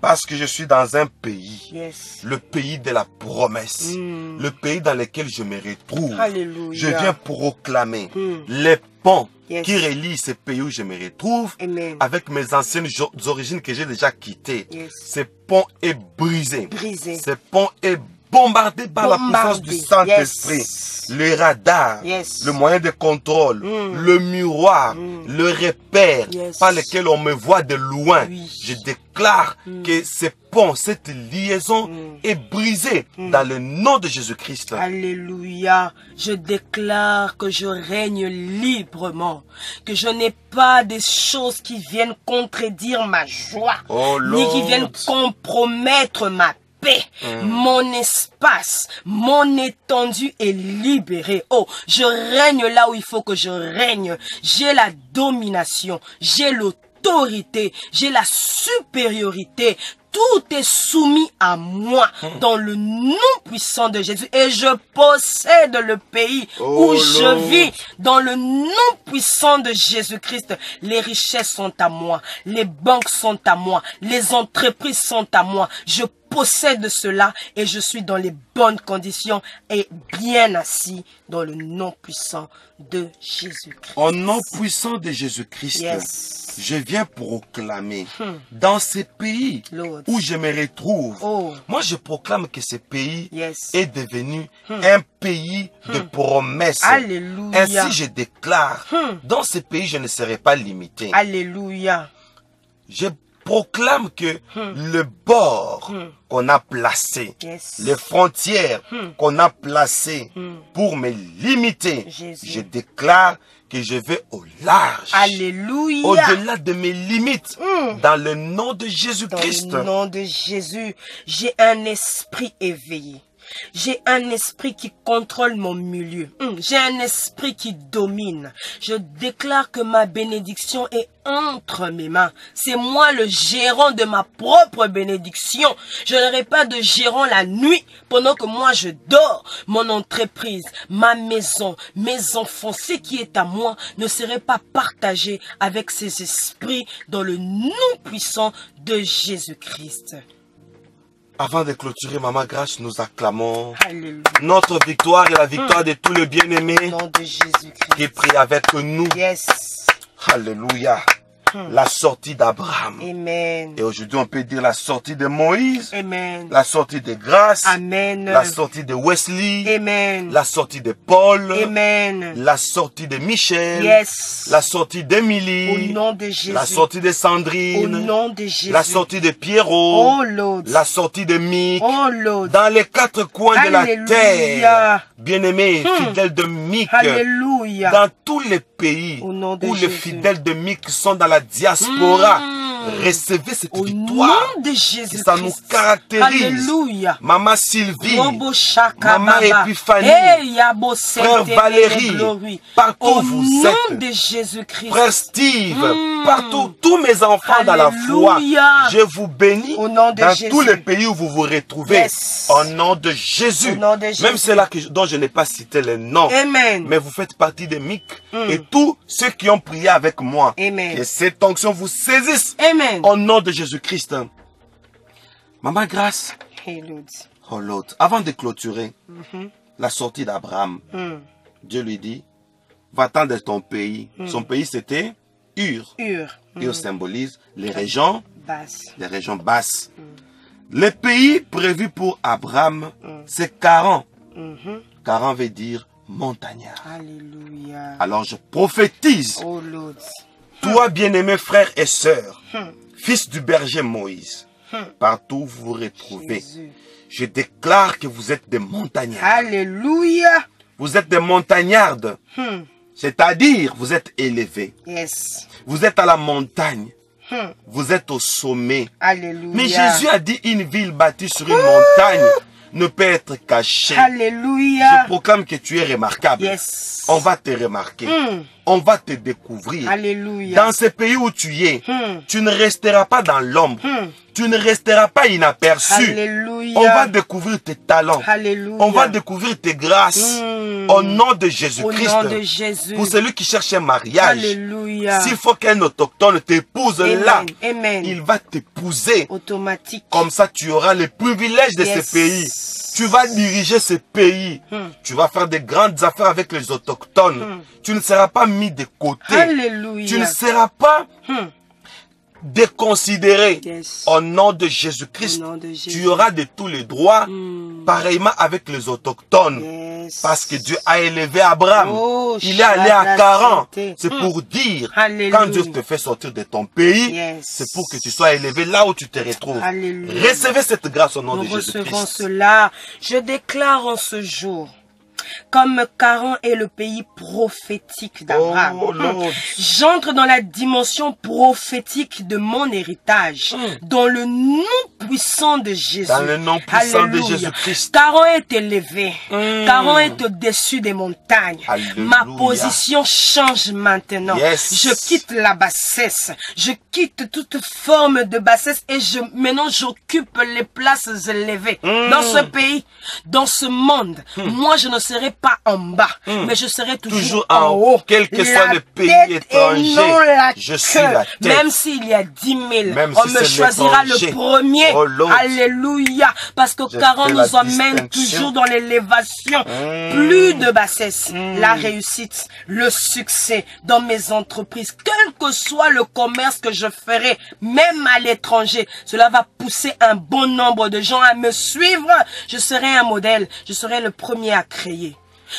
parce que je suis dans un pays, Yes. le pays de la promesse, le pays dans lequel je me retrouve. Alléluia. Je viens proclamer les ponts Yes. qui relient ce pays où je me retrouve Amen. avec mes anciennes origines que j'ai déjà quittées. Yes. Ce pont est brisé. Brisé. Ce pont est bombardé par la puissance du Saint-Esprit. Yes. Le radar, Yes. le moyen de contrôle, le miroir, le repère Yes. par lequel on me voit de loin. Oui. Je déclare que ce pont, cette liaison est brisée dans le nom de Jésus-Christ. Alléluia. Je déclare que je règne librement, que je n'ai pas des choses qui viennent contredire ma joie, Oh, ni qui Lord. viennent compromettre ma paix, mon espace, mon étendue est libérée. Oh, je règne là où il faut que je règne. J'ai la domination, j'ai l'autorité, j'ai la supériorité. Tout est soumis à moi dans le nom puissant de Jésus. Et je possède le pays où je vis dans le nom puissant de Jésus-Christ. Les richesses sont à moi. Les banques sont à moi. Les entreprises sont à moi. Je possède cela et je suis dans les bonnes conditions et bien assis dans le nom puissant de Jésus-Christ. Au nom puissant de Jésus-Christ, Yes. je viens proclamer dans ces pays Lord. où je me retrouve. Oh. Moi, je proclame que ce pays Yes. est devenu un pays de promesses. Alléluia. Ainsi, je déclare, dans ce pays, je ne serai pas limité. Alléluia. Je proclame que le bord qu'on a placé, Yes. les frontières qu'on a placées pour me limiter, Jésus. je déclare que je vais au large, Alléluia. au-delà de mes limites, dans le nom de Dans Jésus-Christ. le nom de Jésus, j'ai un esprit éveillé. J'ai un esprit qui contrôle mon milieu. J'ai un esprit qui domine. Je déclare que ma bénédiction est entre mes mains. C'est moi le gérant de ma propre bénédiction. Je n'aurai pas de gérant la nuit pendant que moi je dors. Mon entreprise, ma maison, mes enfants, ce qui est à moi ne serait pas partagé avec ces esprits dans le nom puissant de Jésus-Christ. Avant de clôturer, Maman Grâce, nous acclamons Alléluia. notre victoire et la victoire de tous les bien-aimés Au nom de Jésus-Christ. qui prient avec nous. Yes. Alléluia. La sortie d'Abraham. Amen. Et aujourd'hui, on peut dire la sortie de Moïse, Amen. la sortie de Grâce, Amen. la sortie de Wesley, Amen. la sortie de Paul, Amen. la sortie de Michel, Yes. la sortie Au d'Émilie, nom de Jésus. la sortie de Au Sandrine, nom de Jésus. la sortie de Pierrot, Oh Lord. la sortie de Mick, Oh Lord. dans les quatre coins de la Alléluia. terre. Bien-aimés, fidèles de Mick, Alléluia. dans tous les pays Au nom de où les Jésus. fidèles de Mick sont dans la diaspora, recevez cette Au victoire. nom de Jésus. Ça nous caractérise. Alléluia. Maman Sylvie, Robo Shaka Maman Baba. Epiphanie, Hey, Yabo Frère Sente Valérie, Glory. partout Au où vous nom êtes. de Jésus-Christ. Frère Steve, partout, tous mes enfants dans la foi, Alléluia. je vous bénis Au nom de dans Jésus. tous les pays où vous vous retrouvez. Yes. Au nom de Jésus. Au nom de Jésus. Même ceux-là dont je n'ai pas cité les noms. Amen. Mais vous faites partie de Mick et tous ceux qui ont prié avec moi. Amen. Que cette onction vous saisisse. Amen. Au nom de Jésus-Christ. Maman Grâce, Hey Lord. oh l'autre, avant de clôturer la sortie d'Abraham, Dieu lui dit, va-t'en de ton pays. Son pays c'était Ur. Ur. Ur symbolise les régions Basse. Le pays prévu pour Abraham, c'est Caran. Caran veut dire montagnard. Alléluia. Alors je prophétise, Oh Lord. toi bien-aimé frère et sœur, fils du berger Moïse, partout où vous vous retrouvez, Jésus. je déclare que vous êtes des montagnards. Alléluia. Vous êtes des montagnardes, c'est-à-dire vous êtes élevés. Yes. Vous êtes à la montagne, vous êtes au sommet. Alléluia. Mais Jésus a dit une ville bâtie sur une montagne ne peut être cachée. Alléluia. Je proclame que tu es remarquable. Yes. On va te remarquer. On va te découvrir. Alléluia. Dans ce pays où tu es, tu ne resteras pas dans l'ombre. Tu ne resteras pas inaperçu. Alléluia. On va découvrir tes talents. Alléluia. On va découvrir tes grâces. Au nom de Jésus-Christ. Au nom de Jésus. Pour celui qui cherche un mariage. Alléluia. S'il faut qu'un autochtone t'épouse là, Amen. il va t'épouser. Automatique. Comme ça, tu auras les privilèges de Yes. ce pays. Tu vas diriger ce pays. Tu vas faire de grandes affaires avec les autochtones. Tu ne seras pas mis de côté. Alléluia. Tu ne seras pas déconsidéré. Yes. Au nom de Jésus-Christ, Au nom de Jésus. tu auras de tous les droits, pareillement avec les autochtones. Yes. Parce que Dieu a élevé Abraham. Oh, Il est allé à Caran. Shadra-santé. C'est pour dire, Alléluia. quand Dieu te fait sortir de ton pays, Yes. c'est pour que tu sois élevé là où tu te retrouves. Alléluia. Recevez cette grâce au nom Nous de recevons Jésus-Christ. cela. Je déclare en ce jour Comme Charan est le pays prophétique d'Abraham. Oh, Lord. J'entre dans la dimension prophétique de mon héritage, dans le nom puissant de Jésus. Dans le nom puissant de Alléluia. Jésus-Christ. Charan est élevé. Charan est au-dessus des montagnes. Alléluia. Ma position change maintenant. Yes. Je quitte la bassesse. Je quitte toute forme de bassesse et maintenant j'occupe les places élevées dans ce pays, dans ce monde. Moi, je ne serai pas en bas, mais je serai toujours en haut. Quel que soit le pays étranger, je suis la tête. Même s'il y a 10 000, Même on si me c'est choisira l'étranger. le premier. Oh, Lord. Alléluia. Parce que Je 40 fais la nous emmène distinction. toujours dans l'élévation. Plus de bassesse. La réussite, le succès dans mes entreprises, quel que soit le commerce que je ferai, même à l'étranger, cela va pousser un bon nombre de gens à me suivre. Je serai un modèle. Je serai le premier à créer.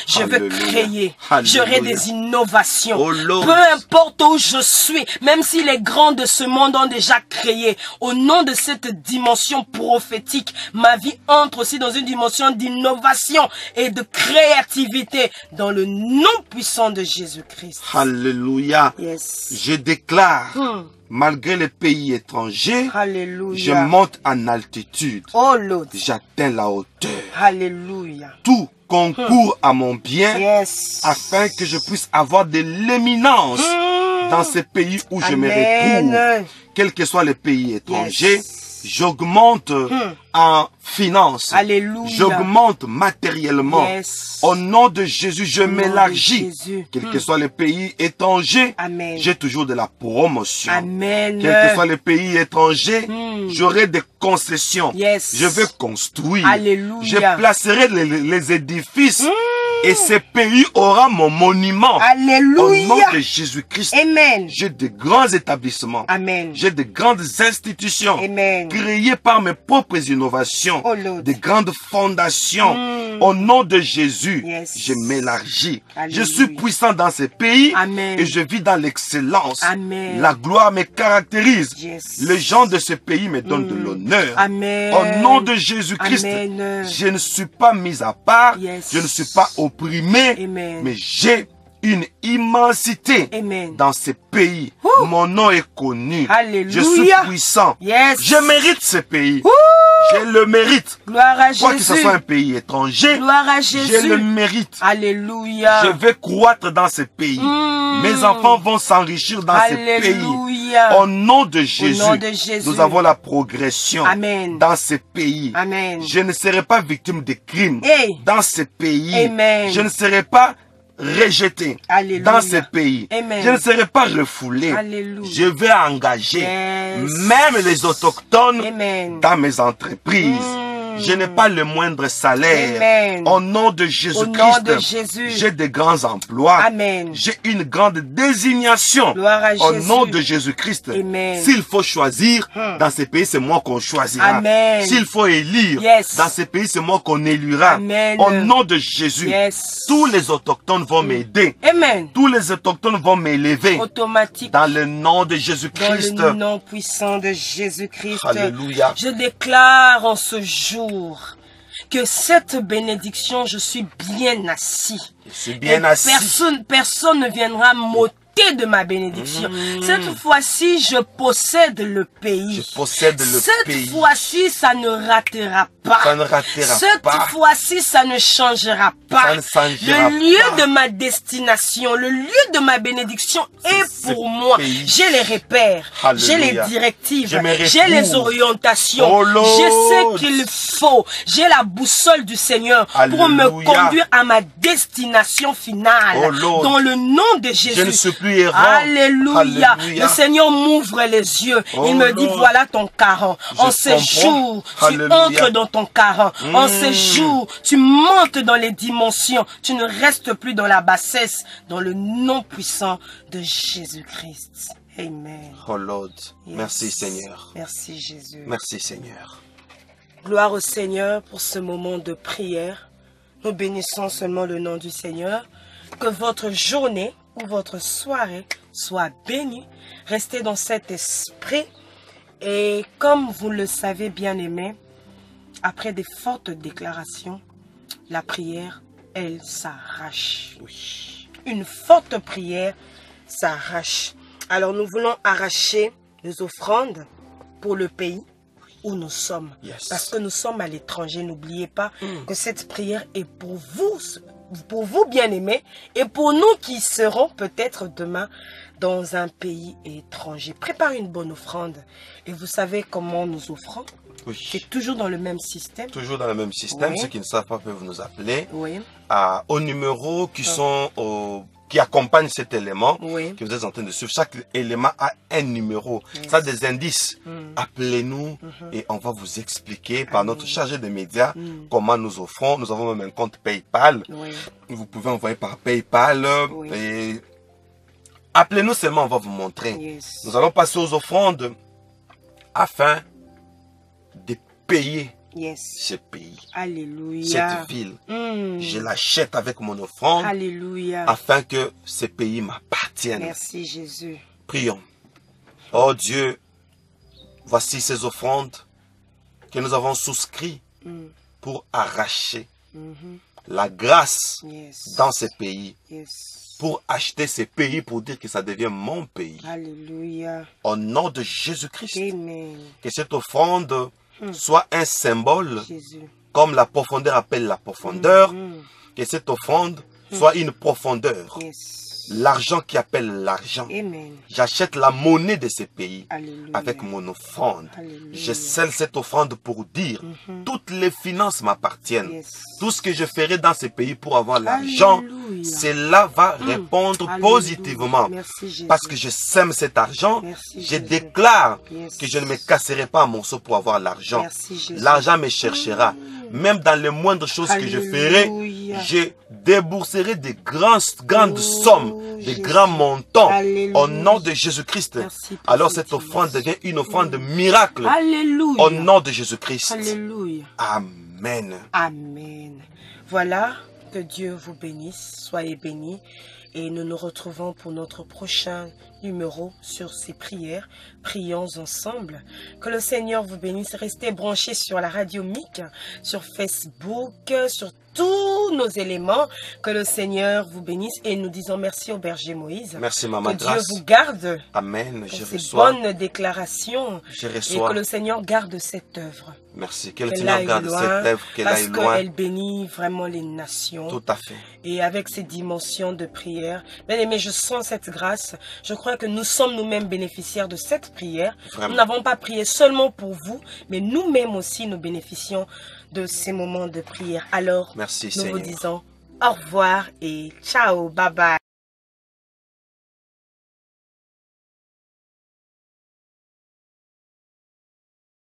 Je veux Alléluia. créer. Alléluia. J'aurai des innovations. Oh Lord. Peu importe où je suis, même si les grands de ce monde ont déjà créé, au nom de cette dimension prophétique, ma vie entre aussi dans une dimension d'innovation et de créativité dans le nom puissant de Jésus-Christ. Alléluia. Yes. Je déclare, malgré les pays étrangers, Alléluia. je monte en altitude. Oh Lord. J'atteins la hauteur. Alléluia. Tout concourt à mon bien Yes. afin que je puisse avoir de l'éminence dans ces pays où je me retrouve. Amen. Quels que soient les pays étrangers, Yes. j'augmente en finances. Alléluia. J'augmente matériellement. Yes. Au nom de Jésus, je nom de m'élargis. Jésus. Quels que soient les pays étrangers, Amen. j'ai toujours de la promotion. Amen. Quels que soient les pays étrangers, j'aurai des concessions. Yes. Je vais construire. Alléluia. Je placerai les édifices. Et ce pays aura mon monument. Alléluia. Au nom de Jésus-Christ, Amen. j'ai de grands établissements. Amen. J'ai de grandes institutions Amen. créées par mes propres innovations. Oh Lord. De grandes fondations. Au nom de Jésus, Yes. je m'élargis. Alléluia. Je suis puissant dans ces pays. Amen. Et je vis dans l'excellence. Amen. La gloire me caractérise. Yes. Les gens de ce pays me donnent de l'honneur. Amen. Au nom de Jésus-Christ, Amen. je ne suis pas mis à part. Yes. Je ne suis pas opprimé. Amen. Mais j'ai une immensité Amen. dans ces pays. Mon nom est connu. Alléluia. Je suis puissant. Yes. Je mérite ce pays. Je le mérite. Gloire à Quoi que ce Jésus. soit un pays étranger, Gloire à Jésus. je le mérite. Alléluia. Je vais croître dans ce pays. Mes enfants vont s'enrichir dans ce pays. Alléluia. Au nom de Jésus, nom de Jésus. nous avons la progression Amen. dans ce pays. Amen. Je ne serai pas victime de crimes Hey. dans ce pays. Amen. Je ne serai pas rejeté Alléluia. dans ce pays. Amen. Je ne serai pas refoulé. Alléluia. Je vais engager Yes. même les autochtones Amen. dans mes entreprises. Je n'ai pas le moindre salaire. Amen. Au nom de Au nom Jésus-Christ, de Jésus. j'ai de grands emplois. Amen. J'ai une grande désignation. Gloire à Au Jésus. nom de Jésus-Christ. Amen. S'il faut choisir, dans ces pays, c'est moi qu'on choisira. Amen. S'il faut élire, Yes. dans ces pays, c'est moi qu'on élira. Amen. Au nom de Jésus, Yes. tous les autochtones vont m'aider. Amen. Tous les autochtones vont m'élever. Automatique. Dans le nom de Dans Jésus-Christ. le nom puissant de Jésus-Christ. Alléluia. Je déclare en ce jour que cette bénédiction, je suis bien assis. Je suis bien Et assis. Personne ne viendra m'ôter de ma bénédiction. Cette fois-ci, je possède le pays. Je possède le Cette pays. fois-ci, ça ne ratera pas. Ça ne ratera Cette pas. fois-ci, ça ne changera pas. Ça ne changera Le lieu pas. de ma destination, le lieu de ma bénédiction est ce pour moi. pays. J'ai les repères, j'ai les Alléluia. directives, Je me j'ai les retrouve. orientations. Oh Lord. Je sais qu'il faut. J'ai la boussole du Seigneur pour me Alléluia. conduire à ma destination finale. Oh Lord. Dans le nom de Jésus. Je ne suis plus errant. Alléluia. Alléluia. Le Seigneur m'ouvre les yeux. Oh Il me dit, Lord. voilà ton caran. En ces comprends. jours, tu Alléluia. entres dans ton caran. En ces jours, tu montes dans les dimensions. Tu ne restes plus dans la bassesse. Dans le nom puissant de Jésus-Christ. Amen. Oh Lord, Yes. merci Seigneur. Merci Jésus. Merci Seigneur. Gloire au Seigneur pour ce moment de prière. Nous bénissons seulement le nom du Seigneur. Que votre journée ou votre soirée soit bénie. Restez dans cet esprit. Et comme vous le savez bien aimé, après des fortes déclarations, la prière elle s'arrache. Oui. Une forte prière s'arrache. Alors nous voulons arracher les offrandes pour le pays où nous sommes. Yes. Parce que nous sommes à l'étranger. N'oubliez pas que cette prière est pour vous bien-aimés, et pour nous qui serons peut-être demain dans un pays étranger. Préparez une bonne offrande. Et vous savez comment nous offrons? Oui. C'est toujours dans le même système. Toujours dans le même système. Oui. Ceux qui ne savent pas peuvent nous appeler Oui. aux numéros qui qui accompagnent cet élément Oui. que vous êtes en train de suivre. Chaque élément a un numéro. Yes. Ça a des indices. Appelez-nous et on va vous expliquer par notre chargé de médias comment nous offrons. Nous avons même un compte PayPal. Oui. Vous pouvez envoyer par PayPal. Oui. Et appelez-nous seulement, on va vous montrer. Yes. Nous allons passer aux offrandes afin de payer Yes. ce pays, Alléluia. cette ville. Je l'achète avec mon offrande Alléluia. afin que ce pays m'appartienne. Merci Jésus. Prions. Oh Dieu, voici ces offrandes que nous avons souscrites pour arracher la grâce Yes. dans ces pays, Yes. pour acheter ces pays, pour dire que ça devient mon pays. Alléluia. Au nom de Jésus-Christ, Amen. que cette offrande soit un symbole, Jésus. comme la profondeur appelle la profondeur, que cette offrande soit une profondeur. Yes. L'argent qui appelle l'argent. Amen. J'achète la monnaie de ces pays Alléluia. avec mon offrande. Alléluia. Je scelle cette offrande pour dire toutes les finances m'appartiennent. Yes. Tout ce que je ferai dans ces pays pour avoir l'argent, Alléluia. cela va répondre Alléluia. positivement. Merci Jésus. Parce que je sème cet argent, Merci, je Jésus. déclare Yes. que je ne me casserai pas un morceau pour avoir l'argent. Merci, Jésus. L'argent me cherchera. Même dans les moindres choses que je ferai, Alléluia. je débourserai de grandes sommes, de Jésus. grands montants. Alléluia. Au nom de Jésus-Christ. Merci pour Alors cette cette offrande grâce. devient une offrande miracle. Alléluia. Au nom de Jésus-Christ. Alléluia. Amen. Amen. Voilà, que Dieu vous bénisse, soyez bénis. Et nous nous retrouvons pour notre prochain numéro sur ces prières. Prions ensemble. Que le Seigneur vous bénisse. Restez branchés sur la radio MIC, sur Facebook, sur tous nos éléments. Que le Seigneur vous bénisse. Et nous disons merci au berger Moïse. Merci, Maman Que Dieu Grâce. vous garde Amen. pour Je ces reçois. bonnes déclarations. Je Et que reçois. le Seigneur garde cette œuvre. Merci. Que le Qu'elle Seigneur aille garde loin, cette œuvre, qu'elle parce aille loin. qu'elle bénit vraiment les nations. Tout à fait. Et avec ces dimensions de prière, bien aimé, je sens cette grâce. Je crois que nous sommes nous-mêmes bénéficiaires de cette prière. Vraiment. Nous n'avons pas prié seulement pour vous, mais nous-mêmes aussi nous bénéficions de ces moments de prière. Alors, Merci, nous Seigneur. vous disons au revoir et ciao, bye bye.